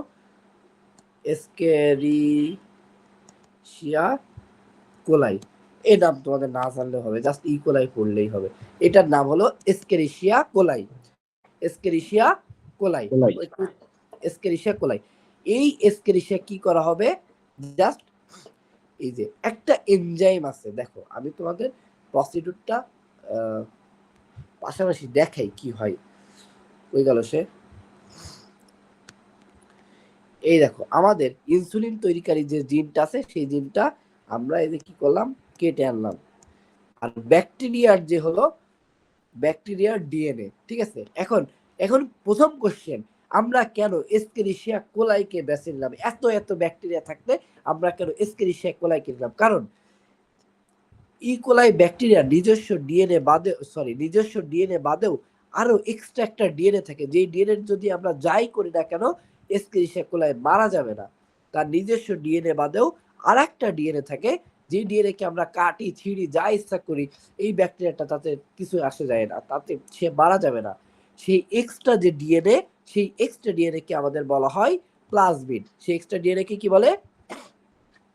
এস্কেরিশিয়া কোলাই। এই নাম তোমাদের না জানলে হবে, জাস্ট ইকোলাই পড়লেই হবে। এটার নাম হলো এস্কেরিশিয়া কোলাই। এস্কেরিশিয়া কোলাই। কোলাই। এস্কেরিশিয়া কোলাই। এই এস্কেরিশিয়া কি করা হবে, জাস্ট এই যে একটা এনজাইম আছে, দেখো আমি তোমাদের প্রসিডিউরটা পাশাপাশি দেখাই কি হয়। ওই গেল সে। এই দেখো আমাদের ইনসুলিন তৈরিকারী যে জিনটা আছে সেই জিনটা আমরা এই যে কি করলাম, কেটে আনলাম। আর ব্যাকটেরিয়ার যে হলো ব্যাকটেরিয়ার ডিএনএ, ঠিক আছে। এখন প্রথম কোশ্চেন, আমরা কেন এস্কেরিশিয়া কোলাইকে বেছে নিলাম? এত ব্যাকটেরিয়া থাকতে আমরা কেন এস্কেরিশিয়া কোলাইকে নিলাম? কারণ ইকোলাই ব্যাকটেরিয়া নিজস্ব ডিএনএ বাদেও আরো এক্সট্রা একটা ডিএনএ থাকে, যেই ডিএনএ যদি আমরা যাই করি না কেন এস্কেরিশিয়া কোলাই মারা যাবে না। তার নিজস্ব ডিএনএ বাদেও আর একটা ডিএনএ থাকে, যে ডিএনএ কে আমরা কাটি ছিঁড়ি যা ইচ্ছা করি, এই ব্যাকটেরিয়াটা তাতে কিছু আসে যায় না, তাতে সে মারা যাবে না। সেই এক্সট্রা যে ডিএনএ, সেই এক্সট্রা ডিএনএ কে আমাদের বলা হয় প্লাজমিড। সেই এক্সট্রা ডিএনএ কে কি বলে?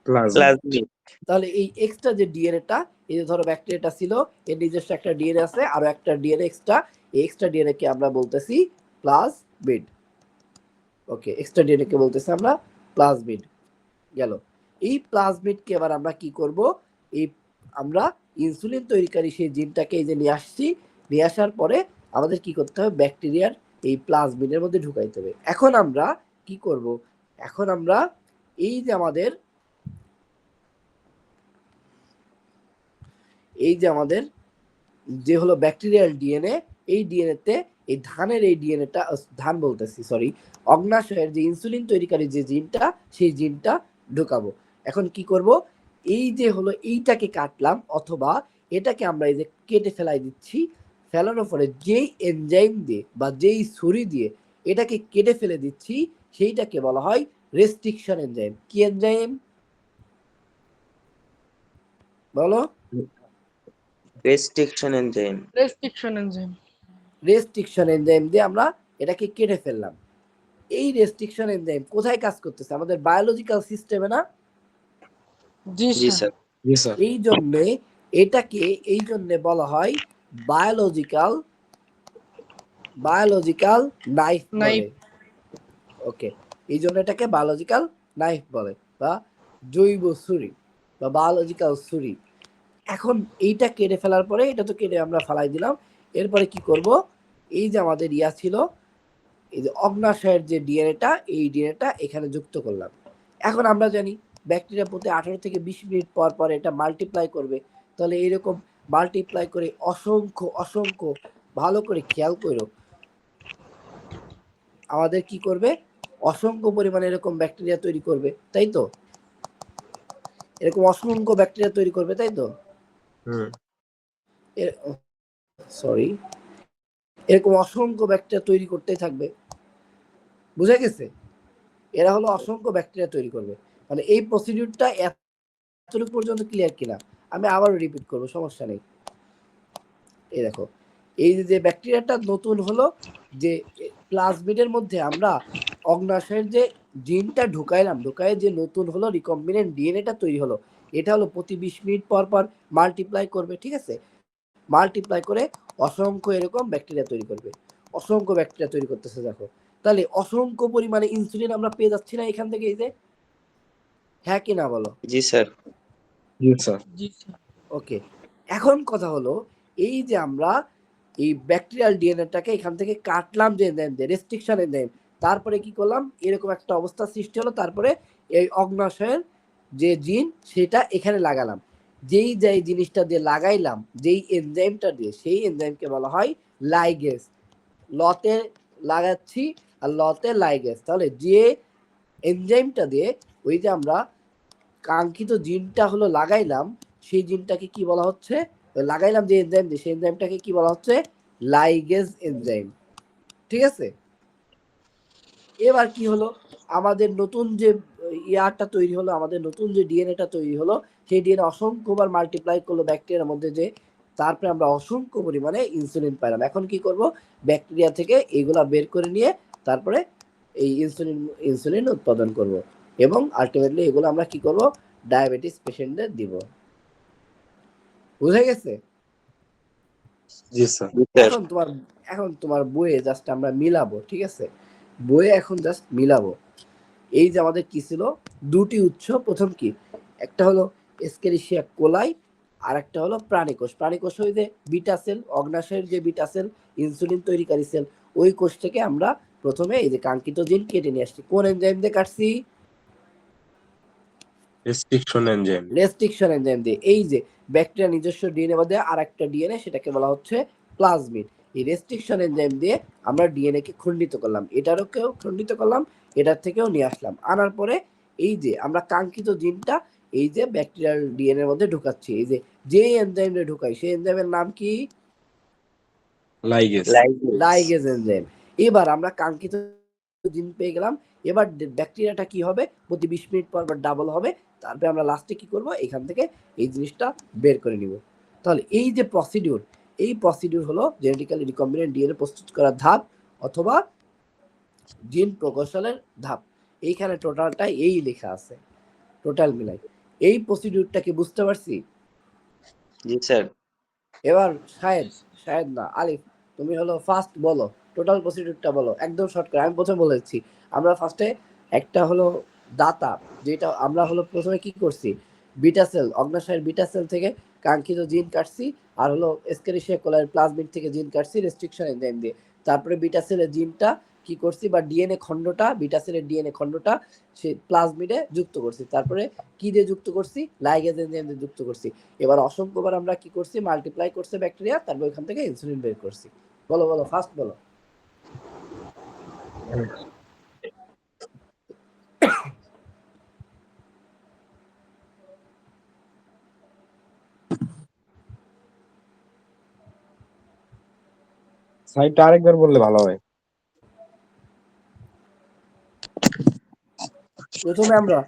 প্লাজমিড। প্লাজমিড। তাহলে এই এক্সট্রা যে ডিএনএটা, এই যে ধরো ব্যাকটেরিয়াটা ছিল, এর নিজস্ব একটা ডিএনএ আছে, আরো একটা ডিএনএ এক্সট্রা, এই এক্সট্রা ডিএনএ কে আমরা বলতেছি প্লাজমিড। ওকে, এক্সট্রা ডিএনএ কে বলতেছি আমরা প্লাজমিড। গেল। এই প্লাজমিডকে এবার আমরা কি করব, এই আমরা ইনসুলিন তৈরিকারী সেই জিনটাকে এই যে নিয়ে আসছি, নিয়ে আসার পরে আমাদের কি করতে হবে, ব্যাকটেরিয়ার এই প্লাজমিডের মধ্যে ঢুকাইতে হবে। এখন আমরা কি করব, এখন আমরা এই যে আমাদের যে হলো ব্যাকটেরিয়াল ডিএনএ, এই ডিএনএতে এই ধানের এই ডিএনএটা, ধান বলতেছি সরি, অগ্নাশয়ের যে ইনসুলিন তৈরিকারী যে জিনটা, সেই জিনটা ঢুকাবো। এখন কি করব, এই যে হলো এইটাকে কাটলাম, অথবা এটাকে আমরা এই যে কেটে ফেলাই দিচ্ছি, ফেলানোর পরে যেই এনজাইম দিয়ে বা যেই ছুরি দিয়ে এটাকে কেটে ফেলে দিচ্ছি, সেইটাকে বলা হয় রেস্ট্রিকশন এনজাইম। কি এনজাইম বলো? Restriction enzyme. Restriction enzyme. Restriction enzyme দিয়ে আমরা এটাকে কেটে ফেললাম। এই রেস্ট্রিকশন এনজাইম কোথায় কাজ করতেছে, আমাদের বায়োলজিক্যাল সিস্টেমে না? জি জি স্যার। স্যার। জি স্যার। এই জন্যে এটাকে এই জন্যে বলা হয় বায়োলজিক্যাল নাইফ বলে। ওকে, এই জন্য এটাকে বায়োলজিক্যাল নাইফ বলে, বা জৈব ছুরি বা বায়োলজিক্যাল ছুরি। এখন এইটা কেটে ফেলার পরে, এটা তো কেটে আমরা ফালাই দিলাম, এরপরে কি করব, এই যে আমাদের ইয়া ছিল, এই যে অগ্নাশয়ের যে ডিএনএটা, এই ডিএনএটা এখানে যুক্ত করলাম। এখন আমরা জানি ব্যাকটেরিয়া প্রতি 18 থেকে 20 মিনিট পর পর এটা মাল্টিপ্লাই করবে। তাহলে এইরকম মাল্টিপ্লাই করে অসংখ্য ভালো করে খেয়াল করো, আমাদের কি করবে, অসংখ্য পরিমাণে এরকম ব্যাকটেরিয়া তৈরি করবে, তাই তো? এরকম অসংখ্য ব্যাকটেরিয়া তৈরি করবে, তাই তো? সরি, এরকম অসংখ্য ব্যাকটেরিয়া তৈরি করতেই থাকবে। বুঝা গেছে? এরা হলো অসংখ্য ব্যাকটেরিয়া তৈরি করবে। মানে এই প্রসিডিউরটা এতটুকু পর্যন্ত ক্লিয়ার কিনা? আমি আবারও রিপিট করবো, সমস্যা নেই। এই দেখো, এই যে ব্যাকটেরিয়াটা নতুন হলো, যে প্লাজমিডের মধ্যে আমরা অগ্নাশয়ের যে জিনটা ঢুকায় যে নতুন হলো রিকম্বিনেন্ট ডিএনএটা তৈরি হলো, এটা হলো প্রতি 20 মিনিট পর পর মাল্টিপ্লাই করবে, ঠিক আছে? মাল্টিপ্লাই করে অসংখ্য এরকম ব্যাকটেরিয়া তৈরি করবে, অসংখ্য ব্যাকটেরিয়া তৈরি করতেছে। দেখো, তাহলে অসংখ্য পরিমাণে ইনসুলিন আমরা পেয়ে যাচ্ছি না এখান থেকে, এই যে, হ্যাঁ কি না বলো? জি স্যার। জি স্যার। জি স্যার। ওকে, এখন কথা হলো, এই যে আমরা এই ব্যাকটেরিয়াল ডিএনএটাকে এখান থেকে কাটলাম যে এনজাইম দিয়ে, রেস্ট্রিকশন এনজাইম, তারপরে কি করলাম, এরকম একটা অবস্থা সৃষ্টি হলো, তারপরে এই অগ্নাশয়ের যে জিন সেটা এখানে লাগালাম। যেই জিনিসটা দিয়ে লাগাইলাম, যেই এনজাইমটা দিয়ে, সেই এনজাইমকে বলা হয় লাইগেজ। লতে লাগাচ্ছি আর লতে লাইগেজ। তাহলে যে এনজাইমটা দিয়ে ওই যে আমরা কাঙ্ক্ষিত জিনটা হলো লাগাইলাম, সেই জিনটাকে কি বলা হচ্ছে, লাগাইলাম যে এনজাইম দিয়ে, সেই এনজাইমটাকে কি বলা হচ্ছে, লাইগেজ এনজাইম। ঠিক আছে? এবার কি হলো, আমাদের নতুন যে ইয়ারটা তৈরি হলো, আমাদের নতুন যে ডিএনএটা তৈরি হলো, সেই ডিএনএ অসংখ্যবার মাল্টিপ্লাই করলো ব্যাকটেরিয়ার মধ্যে, যে তারপরে আমরা অসংখ্য পরিমাণে ইনসুলিন পাইলাম। এখন কি করব, ব্যাকটেরিয়া থেকে এগুলা বের করে নিয়ে তারপরে এই ইনসুলিন উৎপাদন করব, এবং আলটিমেটলি এগুলো আমরা কি করব, ডায়াবেটিস পেশেন্টদের দিব। বুঝে গেছে? জি স্যার। এখন তোমার বইয়ে জাস্ট আমরা মিলাবো, ঠিক আছে? বইয়ে এখন জাস্ট মিলাবো। এই যে আমাদের কি ছিল, দুটি উৎস, প্রথম কি, একটা হলো এসকেরিশিয়া কোলাই, আর একটা হলো প্রাণীকোষ। প্রাণীকোষ ওই যে বিটা সেল, অগ্নাশয়ের যে বিটা সেল, ইনসুলিন তৈরিকারী সেল, ওই কোষ থেকে আমরা প্রথমে এই যে কাঙ্ক্ষিত জিন কেটে নিয়ে আসছি। কোন এনজাইম দিয়ে কাটছি? Restriction enzyme. রেস্ট্রিকশন এনজাইম দিয়ে। এই যে ব্যাকটেরিয়া নিজস্ব ডিএনএ মধ্যে আর একটা ডিএনএ, সেটাকে বলা হচ্ছে প্লাজমিড। এই রেস্ট্রিকশন এনজাইম দিয়ে আমরা ডিএনএ কে খণ্ডিত করলাম, এটারও খণ্ডিত করলাম, এটার থেকেও নিয়ে আসলাম। আনার পরে এই যে আমরা কাঙ্ক্ষিত জিনটা এই যে ব্যাকটেরিয়াল ডিএনএ এর মধ্যে ঢুকাচ্ছি। এই যে এনজাইমে ঢুকাই, সেই এনজাইমের নাম কি? লাইগেজ। Ligase enzyme. এবার আমরা কাঙ্ক্ষিত জিন পেয়ে গেলাম। এবার ব্যাকটেরিয়াটা কি হবে, প্রতি 20 মিনিট পর ডাবল হবে, তারপরে আমরা লাস্টে কি করব, এখান থেকে এই জিনিসটা বের করে নিব। তাহলে এই যে প্রসিডিউর, এই প্রসিডিউর হলো জেনেটিক্যালি রিকম্বিনেন্ট ডিএনএ প্রস্তুত করার ধাপ, অথবা জিন প্রকৌশলের ধাপ। এইখানে টোটালটাই এই লেখা আছে, টোটাল মিলাই। এই প্রসিডিউরটা কি বুঝতে পারছি? জি স্যার। এবার শাহেদ না আলিফ, তুমি হলো ফার্স্ট বলো, টোটাল প্রসিডিউরটা বলো একদম শর্ট করে। আমি প্রথমে বলেছি আমরা ফার্স্টে একটা হলো দাতা, যেটা আমরা হলো প্রথমে কি করছি, বিটা সেল, অগ্নাশয়ের বিটা সেল থেকে কাঙ্ক্ষিত জিন কাটছি, আর হলো এসকেরিশিয়া কোলার প্লাজমিড থেকে জিন কাটছি রেস্ট্রিকশন এনজাইম দিয়ে। তারপরে বিটা সেলের জিনটা কি করছি, বা ডিএনএ খণ্ডটা, বিটা সেলের ডিএনএ খণ্ডটা সে প্লাজমিডে যুক্ত করছি। তারপরে কি দিয়ে যুক্ত করছি, লাইগেজ এনজাইম দিয়ে যুক্ত করছি। এবার অসংখ্যবার আমরা কি করছি, মাল্টিপ্লাই করছে ব্যাকটেরিয়া, তারপর ওখান থেকে ইনসুলিন বের করছি। বলো বলো ফার্স্ট বলো। সাইডটা আরেকবার বললে ভালো হয়। প্রথমে আমরা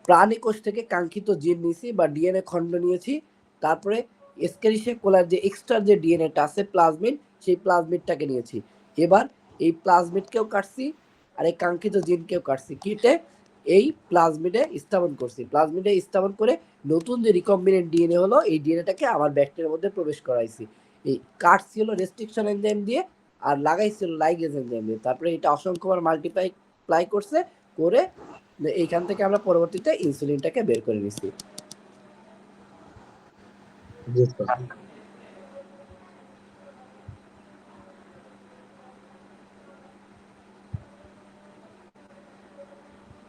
প্রাণী কোষ থেকে কাঙ্ক্ষিত জিন নিয়েছি বা ডিএনএ খণ্ড নিয়েছি, তারপরে এসকেরিশিয়া কোলার যে এক্সট্রা যে ডিএনএটা আছে প্লাজমিড, সেই প্লাজমিডটাকে নিয়েছি। এবার এই প্লাজমিডকেও কাটছি আর এই কাঙ্ক্ষিত জিনকেও কাটছি, কিটে এই প্লাজমিডে স্থাপন করছি। প্লাজমিডে স্থাপন করে নতুন যে রিকম্বিনেন্ট ডিএনএ হলো, এই ডিএনএটাকে আবার ব্যাকটেরিয়ার মধ্যে প্রবেশ করাইছি। এই কাটছি হলো রেস্ট্রিকশন এনজাইম দিয়ে, আর লাগাইছিল লাইগেজ এনজাইম দিয়ে। তারপরে এটা অসংখ্যবার মাল্টিপ্লাই করছে, করে এইখান থেকে আমরা পরবর্তীতে ইনসুলিনটাকে বের করে নিচ্ছি। জি স্যার।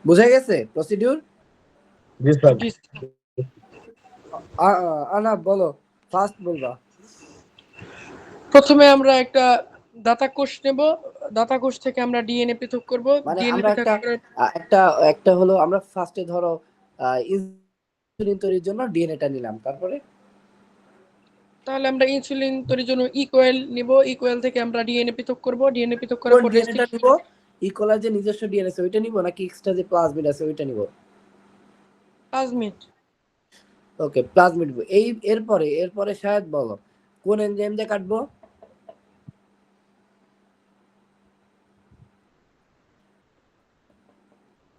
বুঝা গেছে প্রসিডিউর? জি স্যার। জি। আনা বলো, ফার্স্ট বলবা। প্রথমে আমরা একটা দাতা কোষ নেব, দাতা কোষ থেকে আমরা ডিএনএ পৃথক করব। মানে ডিএনএ আমরা পৃথক করার একটা হলো আমরা ফার্স্টে ধরো ইনসুলিন তৈরির জন্য ডিএনএটা নিলাম, তারপরে তাহলে আমরা ইনসুলিন তৈরির জন্য ইকোয়েল নিব। ইকোয়েল থেকে আমরা ডিএনএ পৃথক করব। ডিএনএ পৃথক করার কোন পর ডিএনএটা নিব? ইকোলার যে নিজস্ব ডিএনএ আছে ওইটা নিব, নাকি এক্সট্রা যে প্লাজমিড আছে ওইটা নিব? প্লাজমিড। ওকে, প্লাজমিড। এরপরে শায়দ বলো কোন এনজাইম দিয়ে কাটবো?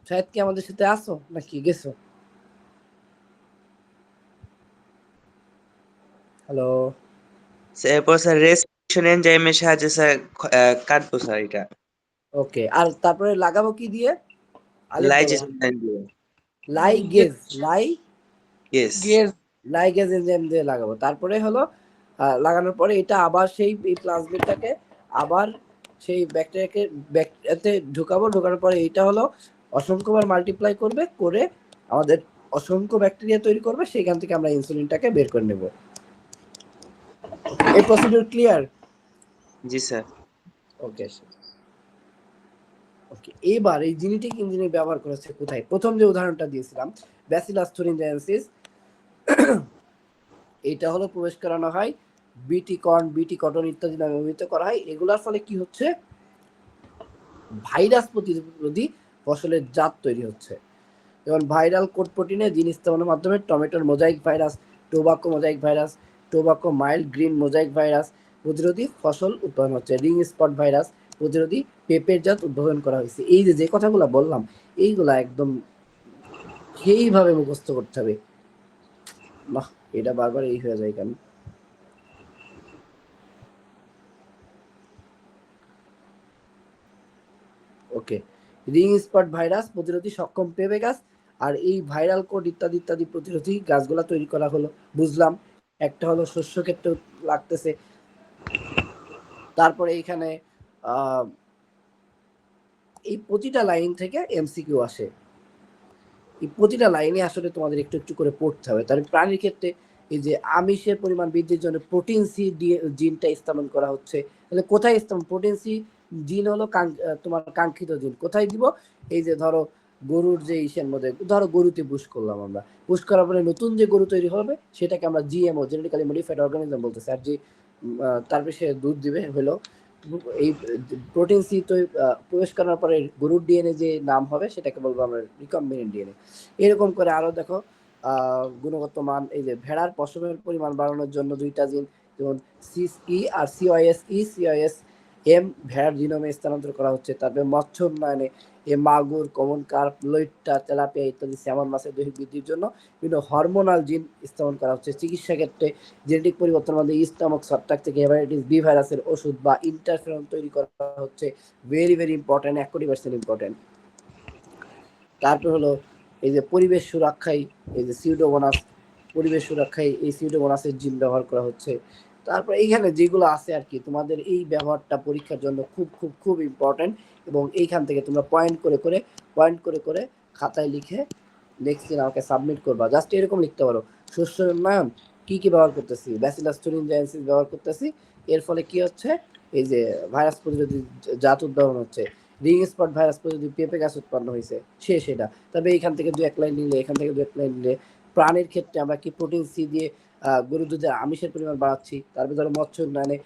শায়দ কি আমাদের সাথে আসো নাকি গেছো? হ্যালো। এরপর স্যার রেস্ট্রিকশন এনজাইমের সাহায্যে স্যার কাটবো স্যার এটা। ওকে, আর তারপরে লাগাবো কি দিয়ে? আলিফ বলো। লাইজেস এনজাইম দিয়ে। Ligase yes. Gauge. Ligase enzyme দিয়ে লাগাবো। তারপরে হলো লাগানোর পরে এটা আবার সেই প্লাজমিডটাকে আবার সেই ব্যাকটেরিয়াতে ঢোকানোর পরে এটা হলো অসংখ্যবার মাল্টিপ্লাই করবে, করে আমাদের অসংখ্য ব্যাকটেরিয়া তৈরি করবে, সেখান থেকে আমরা ইনসুলিনটাকে বের করে নেব। এই প্রসিডিউর ক্লিয়ার? জি স্যার। ওকে ওকে। এবার এই জেনেটিক ইঞ্জিনিয়ারিং ব্যবহার করেছে কোথায়? প্রথম যে উদাহরণটা দিয়েছিলাম ব্যাসিলাস থুরিনজেন্সিস, এটা হলো প্রবেশ করানো হয় বিটি কর্ন, বিটি কটন ইত্যাদি নামে অভিহিত করা হয়। এগুলোর ফলে কি হচ্ছে, ভাইরাস প্রতিরোধী ফসলের জাত তৈরি হচ্ছে। যেমন ভাইরাল কোড প্রোটিনে জিন স্থাপনের মাধ্যমে টমেটোর mosaic virus, tobacco mosaic virus, tobacco mild green mosaic virus প্রতিরোধী ফসল উৎপাদন হচ্ছে। রিং স্পট ভাইরাস প্রতিরোধী পেঁপের জাত উদ্ভাবন করা হয়েছে। এই যে কথাগুলো বললাম, এইগুলা একদম সেইভাবে মুখস্থ করতে হবে। বাহ, এটা বারবার এই হয়ে যায় কেন? ওকে, রিং স্পট ভাইরাস প্রতিরোধী সক্ষম পেঁপে গাছ, আর এই ভাইরাল কোড ইত্যাদি ইত্যাদি প্রতিরোধী গাছগুলা তৈরি করা হলো, বুঝলাম। একটা হলো শস্য ক্ষেত্রে লাগতেছে। তারপরে এখানে এই প্রতিটা লাইন থেকে এমসিকিউ আসে। এই প্রতিটা লাইনে আসলে তোমাদের একটু একটু করে পড়তে হবে। তাহলে প্রাণীর ক্ষেত্রে এই যে আমিষের পরিমাণ বৃদ্ধির জন্য প্রোটিন সি জিনটা স্থাপন করা হচ্ছে। তাহলে কোথায় স্থাপন? প্রোটিন সি জিন হলো তোমার কাঙ্ক্ষিত জিন। কোথায় দিব? এই যে ধরো গরুর যে ইসের মধ্যে, ধরো গরুতে পুশ করলাম আমরা, পুশ করার পরে নতুন যে গরু তৈরি হবে সেটাকে আমরা জিএমও, জেনেটিক্যালি মডিফাইড অর্গানিজম বলতেছি। আর যে তারপরে সে দুধ দিবে হলো এই প্রোটিন সি তো প্রবেশ করার পরে গরুর ডিএনএ যে নাম হবে সেটাকে বলবো আমরা রিকম্বিনেন্ট ডিএনএ। এরকম করে আরো দেখো গুণগত মান, এই যে ভেড়ার পশমের পরিমাণ বাড়ানোর জন্য দুইটা জিন, যেমন সিসই আর সিওএস এম ভেড়ার জিনোমে স্থানান্তর করা হচ্ছে। তারপরে মৎস্য উন্নয়নে এই মাগুর, কমন কার্প, লইট্টা, তেলাপিয়া ইত্যাদি স্যামন মাছের দৈহিক বৃদ্ধির জন্য বিভিন্ন হরমোনাল জিন স্থাপন করা হচ্ছে। চিকিৎসা ক্ষেত্রে জেনেটিক পরিবর্তনের মধ্যে স্টমাক ছত্রাক থেকে হেপাটাইটিস বি ভাইরাসের ওষুধ বা ইন্টারফেরন তৈরি করা হচ্ছে। Very very important, 100% important. তারপর হলো এই যে পরিবেশ সুরক্ষায় এই যে সিউডোমোনাস, পরিবেশ সুরক্ষায় এই সিউডোমোনাসের জিন ব্যবহার করা হচ্ছে। তারপর এইখানে যেগুলো আছে আর কি, তোমাদের এই ব্যবহারটা পরীক্ষার জন্য খুব খুব খুব ইম্পর্টেন্ট, এবং এইখান থেকে তোমরা পয়েন্ট করে করে খাতায় লিখে নেক্সট দিন আমাকে সাবমিট করবা। জাস্ট এরকম লিখতে পারো, শস্য উন্নয়ন কি কি ব্যবহার করতেছি, ব্যাসিলাস থুরিনজাইন্সিস ব্যবহার করতেছি, এর ফলে কি হচ্ছে, এই যে ভাইরাস প্রতিরোধী জাত উদ্ভাবন হচ্ছে, রিং স্পট ভাইরাস প্রতিরোধী পেঁপে গাছ উৎপন্ন হয়েছে, সেটা। তবে এইখান থেকে দু এক লাইন নিলে, এখান থেকে দু এক লাইন নিলে, প্রাণীর ক্ষেত্রে আমরা কি প্রোটিন সি দিয়ে গরুর দুধের আমিষের পরিমাণ বাড়াচ্ছি, তারপরে ধরো মৎস্য উন্নয়নে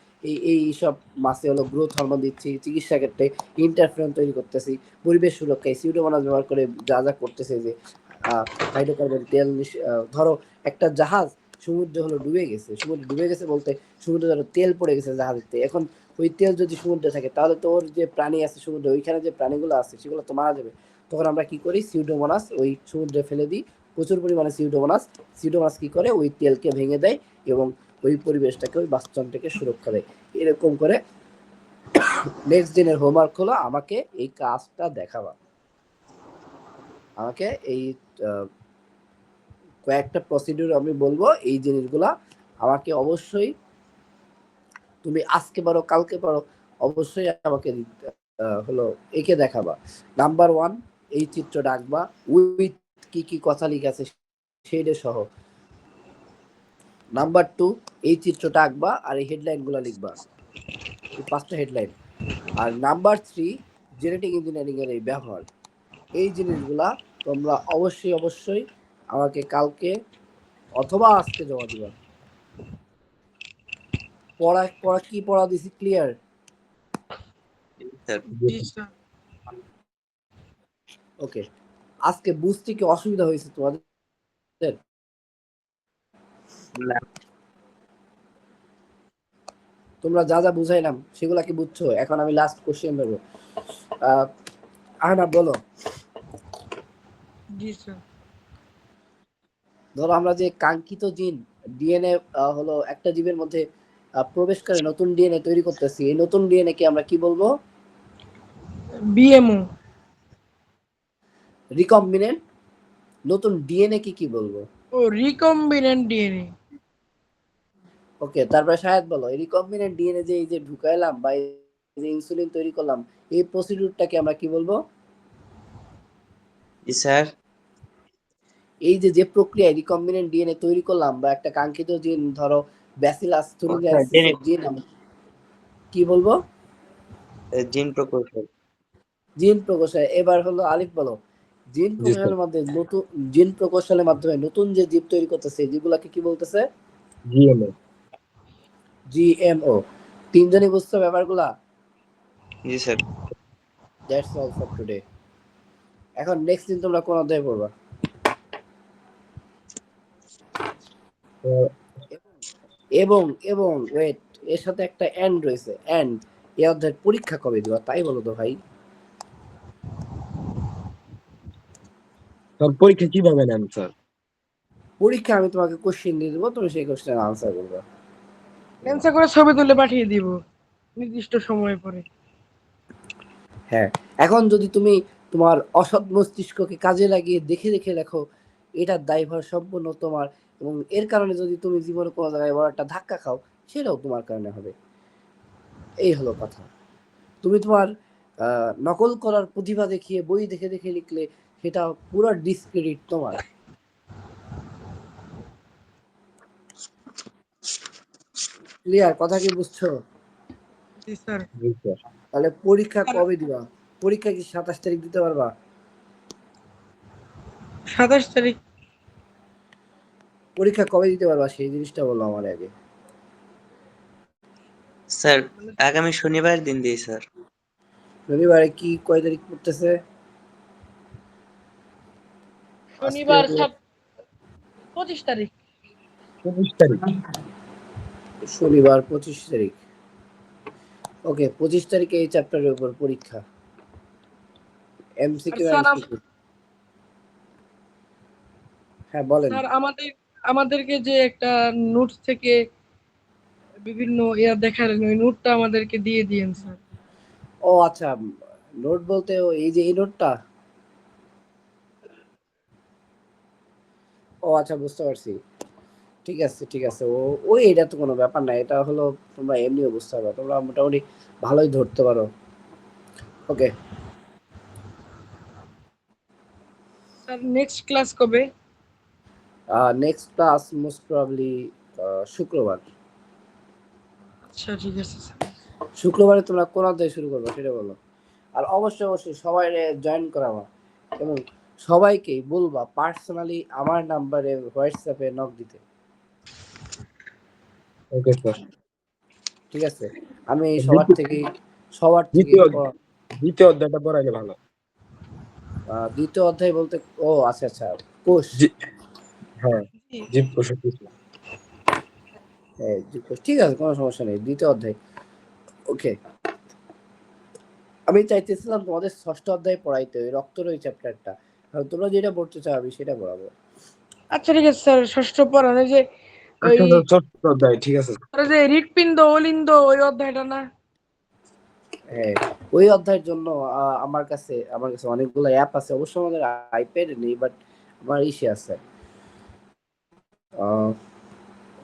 এই সব মাছে হলো গ্রোথ হরমোন দিচ্ছি, চিকিৎসা ক্ষেত্রে ইন্টারফেরন তৈরি করতেছি, পরিবেশ সুরক্ষায় সিউডোমোনাস ব্যবহার করে যা যা করতেছে, যে হাইড্রোকার্বন তেল, ধরো একটা জাহাজ সমুদ্রে হলো ডুবে গেছে বলতে সমুদ্রে ধরো তেল পড়ে গেছে জাহাজেতে, এখন ওই তেল যদি সমুদ্রে থাকে তাহলে তো ওর যে প্রাণী আছে সমুদ্রে, ওইখানে যে প্রাণীগুলো আছে সেগুলো তো মারা যাবে। তখন আমরা কি করি, সিউডোমোনাস ওই সমুদ্রে ফেলে দিই, প্রচুর পরিমাণে সিউডোমোনাস কি করে, ওই তেলকে ভেঙে দেয় এবং ওই পরিবেশটাকে, ওই বাস্তুতন্ত্রকে সুরক্ষা দেয়। এরকম করে নেক্সট দিনের হোমওয়ার্ক হলো আমাকে এই কাজটা দেখাবা, আমাকে এই কয়েকটা প্রসিডিউর আমি বলবো, এই জিনিসগুলা আমাকে অবশ্যই, তুমি আজকে পারো কালকে পারো, অবশ্যই আমাকে হলো একে দেখাবা। নাম্বার 1, এই চিত্রটা আঁকবা উইথ কি কি কথা লিখা আছে সেইটা সহ। নাম্বার 2, এই চিত্রটা আঁকবা আর এই হেডলাইন গুলা লিখবা, এই 5টা হেডলাইন। আর নাম্বার 3, জেনেটিক ইঞ্জিনিয়ারিং এর এই ব্যবহার, এই জিনিসগুলা তোমরা অবশ্যই আমাকে কালকে অথবা আজকে জমা দিবা। পড়া দিছি ক্লিয়ার? স্যার জি স্যার। ওকে, আজকে বুঝতে কি অসুবিধা হয়েছে তোমাদের? না, তোমরা যা যা বুঝাইলাম সেগুলা কি বুঝছো? এখন আমি লাস্ট কোশ্চেন দেবো। আহনা বলো। জি স্যার। ধরো আমরা যে কাঙ্ক্ষিত জিন ডিএনএ হলো একটা জীবের মধ্যে প্রবেশ করে নতুন ডিএনএ তৈরি করতেছি, এই নতুন ডিএনএ কে আমরা কি বলবো? বিএমও। রিকম্বিনেন্ট নতুন ডিএনএ কি বলবো? ও রিকম্বিনেন্ট ডিএনএ। ওকে, তারপরে শায়দ বলো, এই রিকম্বিনেন্ট ডিএনএ যে এই যে ঢুকাইলাম বা এই যে ইনসুলিন তৈরি করলাম, এই প্রসিডিউরটাকে আমরা কি বলবো? জি স্যার। এই যে প্রক্রিয়ায় রিকম্বিনেন্ট ডিএনএ তৈরি করলাম বা একটা কাঙ্ক্ষিত জিন, ধরো ব্যাসিলাস থুরিনজাইন্সিস জিন, কি বলবো? জিন প্রকৌশল। জিন প্রকৌশল। এবার হলো আলিফ বলো, জিন জি স্যার। প্রকৌশলের মধ্যে নতুন জিন প্রকৌশলের মাধ্যমে নতুন যে জীব তৈরি করতেছে, যেগুলাকে কি বলতেছে? জিএমও। জিএমও। তিনজনই বুঝছো ব্যাপারগুলা? জি sir. That's all for today. এখন নেক্সট দিন তোমরা কোন অধ্যায়ে পড়বা? এবং এবং ওয়েট, এর সাথে একটা এন্ড রয়েছে, এন্ড। এই অধ্যায়ের পরীক্ষা কবে দিবা তাই বলো তো ভাই? স্যার পরীক্ষা কিভাবে নেন স্যার? পরীক্ষা আমি তোমাকে কোশ্চেন দিয়ে দেবো, তুমি সেই কোশ্চেনের আনসার করবে। অ্যান্সার করে ছবি তুলে পাঠিয়ে দিব নির্দিষ্ট সময় পরে। হ্যাঁ, এখন যদি তুমি তোমার অসৎ মস্তিষ্ককে কাজে লাগিয়ে দেখে দেখে লেখো, এটার দায়ভার সম্পূর্ণ তোমার, এবং এর কারণে যদি তুমি জীবনে কোনো জায়গায় বড় একটা ধাক্কা খাও, সেটাও তোমার কারণে হবে। এই হলো কথা। তুমি তোমার নকল করার প্রতিভা দেখিয়ে বই দেখে দেখে লিখলে, সেটা পুরো ডিসক্রেডিট তোমার। ক্লিয়ার কথা কি বুঝছো? জি স্যার। জি স্যার। তাহলে পরীক্ষা কবে দিবা? পরীক্ষা কি 27 তারিখ দিতে পারবা? 27 তারিখ। পরীক্ষা কবে দিতে পারবা সেই জিনিসটা বলো আমার আগে। স্যার আগামী শনিবার দিন দিই স্যার। রবিবারে কি কয় তারিখ পড়তেছে? শনিবার আজকে 25 তারিখ। 25 তারিখ। শনিবার 25 তারিখ। ওকে, 25 তারিখে এই চ্যাপ্টারের উপর পরীক্ষা। এমসিকিউ স্যার এমসিকিউ হ্যাঁ বলেন। স্যার আমাদেরকে যে একটা নোট থেকে বিভিন্ন দেখার ওই নোটটা আমাদেরকে দিয়ে দিয়েন স্যার। ও আচ্ছা, নোট বলতে এই যে এই নোটটা। ও আচ্ছা, বুঝতে পারছি। ঠিক আছে ঠিক আছে, ওই এটা তো কোনো ব্যাপার না, এটা হলো তোমরা এমনিও বুঝতে পারবে, তোমরা মোটামুটি ভালোই ধরতে পারো। ওকে, স্যার নেক্সট ক্লাস কবে? নেক্সট ক্লাস মোস্ট প্রবাবলি শুক্রবার। আচ্ছা ঠিক আছে স্যার। শুক্রবারে তোমরা কোন অধ্যায় শুরু করবে সেটা বলো। আর অবশ্যই অবশ্যই সবাই জয়েন করাবা এবং সবাইকেই বলবা পার্সোনালি আমার নাম্বারে হোয়াটসঅ্যাপে নক দিতে। Okay sir. ঠিক আছে, আমি সবার থেকে দ্বিতীয় দ্বিতীয় অধ্যায়টা পড়াইলে ভালো। দ্বিতীয় অধ্যায় বলতে ও আচ্ছা আচ্ছা, কোষ। হ্যাঁ, জীবকোষ। ঠিক আছে, কোনো সমস্যা নেই, দ্বিতীয় অধ্যায়। ওকে, আমি চাইতেছিলাম তোমাদের ষষ্ঠ অধ্যায় পড়াইতে ওই রক্তর ওই চ্যাপ্টারটা, তোমরা যেটা পড়তে চাও আমি সেটা পড়াবো। আচ্ছা ঠিক আছে স্যার, ষষ্ঠ পড়ানো যে ওই আচ্ছা, চতুর্থ অধ্যায় ঠিক আছে। যে হৃৎপিণ্ড অলিন্দ ওই অধ্যায়টা না? হ্যাঁ, ওই অধ্যায়ের জন্য আমার কাছে অনেকগুলো অ্যাপ আছে, অবশ্য আমাদের আইপ্যাডে নেই, বাট আমার ইসে আছে।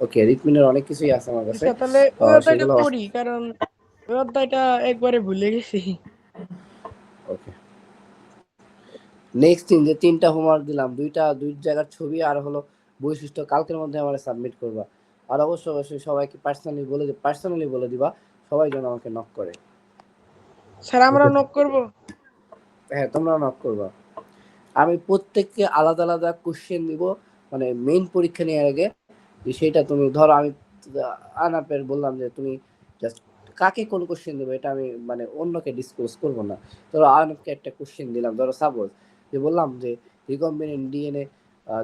ওকে, রিকমিনের অনেক কিছুই আছে আমার কাছে, আচ্ছা তাহলে ওই অধ্যায়টা সেগুলো। পড়ি, কারণ ওই অধ্যায়টা একবারে ভুলে গেছি। ওকে, নেক্সট দিন যে 3টা হোমওয়ার্ক দিলাম, দুই জায়গার ছবি আর হলো বৈশিষ্ট্য, কালকের মধ্যে আমার সাবমিট করবা। আর অবশ্যই অবশ্যই সবাইকে পার্সোনালি বলে দিবা, সবাই যেন আমাকে নক করে। স্যার আমরা নক করব? হ্যাঁ, তোমরা নক করবা। আমি প্রত্যেককে আলাদা আলাদা কোশ্চেন দিব, মানে মেইন পরীক্ষা নেওয়ার আগে, যে সেটা তুমি ধরো আমি আনাপের বললাম যে তুমি জাস্ট কাকে কোন কোশ্চেন দেবো এটা আমি মানে অন্যকে ডিসক্লোজ করবো না। ধরো আনাপকে একটা কোশ্চেন দিলাম, ধরো সাপোজ যে বললাম যে রিকম্বিনেন্ট ডিএনএ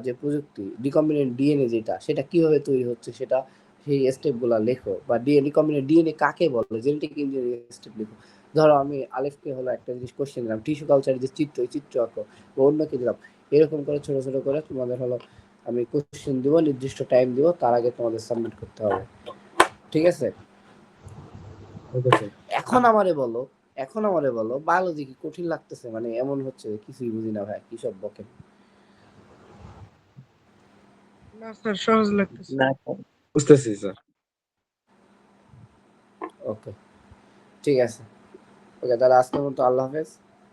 যে প্রযুক্তি, রিকম্বিনেন্ট ডিএনএ যেটা, সেটা কিভাবে তৈরি হচ্ছে সেটা সেই স্টেপগুলো লেখো, বা রিকম্বিনেন্ট ডিএনএ কাকে বলে, জেনেটিক ইঞ্জিনিয়ারিং স্টেপ লেখো। ধরো আমি আলেফকে হলো একটা জিনিস কোশ্চেন দিলাম, টিস্যু কালচারের যে চিত্র আঁকো, বা অন্যকে দিলাম। এরকম করে ছোট ছোট করে তোমাদের হলো আমি কোশ্চেন দিব, নির্দিষ্ট টাইম দিব, তার আগে তোমাদের সাবমিট করতে হবে। ঠিক আছে, এখন আমারে বলো বায়োলজি কি কঠিন লাগতেছে? মানে এমন হচ্ছে কিছুই বুঝি না ভাই, কি সব বকেন। না স্যার, সহজ লাগতেছে। না বুঝতেছি স্যার। ওকে, ঠিক আছে। ওকে, তাহলে আজকের মতো আল্লাহ হাফেজ।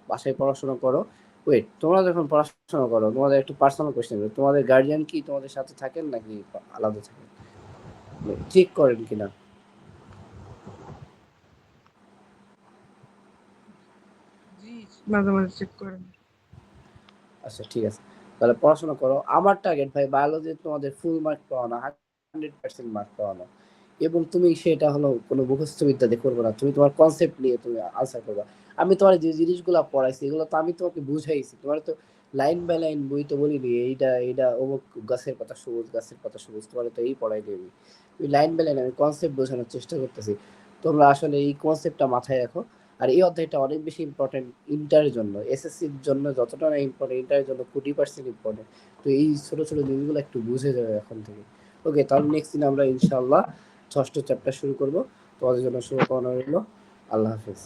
বাসায় পড়াশোনা করো। ওয়েট, তোমরা যখন পড়াশোনা করো তোমাদের একটু পার্সোনাল কোশ্চেন, তোমাদের গার্ডিয়ান কি তোমাদের সাথে থাকেন নাকি আলাদা থাকেন? চেক করেন কিনা? জি, মাঝে মাঝে চেক করেন। আচ্ছা ঠিক আছে, তাহলে পড়াশোনা করো। আমার টার্গেট ভাই বায়োলজি তোমাদের ফুল মার্ক পাওয়ানো, 100% মার্ক পাওয়ানো। এবং তুমি সেটা হলো কোনো মুখস্থ বিদ্যা দিয়ে করবে না, তুমি তোমার কনসেপ্ট নিয়ে তুমি আনসার করবা। আমি তোমার যে জিনিসগুলো পড়াইছি এগুলো তো আমি তোমাকে বুঝাইছি, তোমার তো লাইন বাই লাইন বই তো বলিনি এইটা অমুক গাছের পাতা সবুজ, গাছের পাতা সবুজ, তোমার তো এই পড়াই দেবে। ওই লাইন বাই লাইন আমি কনসেপ্ট বোঝানোর চেষ্টা করতেছি, তোমরা আসলে এই কনসেপ্টটা মাথায় রাখো। আর এই অধ্যায়টা অনেক বেশি ইম্পর্টেন্ট ইন্টারের জন্য, এসএসসির জন্য যতটা না ইম্পর্টেন্ট, ইন্টারের জন্য 40% ইম্পর্টেন্ট। তো এই ছোট ছোট জিনিসগুলো একটু বুঝে যাবে এখন থেকে। ওকে, তাহলে নেক্সট দিন আমরা ইনশাআল্লাহ ষষ্ঠ চ্যাপ্টার শুরু করব। তোমাদের জন্য শুভকামনা রইল। আল্লাহ হাফিজ।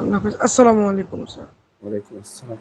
আল্লাহ হাফেজ। আসসালামু আলাইকুম স্যার। ওয়ালাইকুম আসসালাম।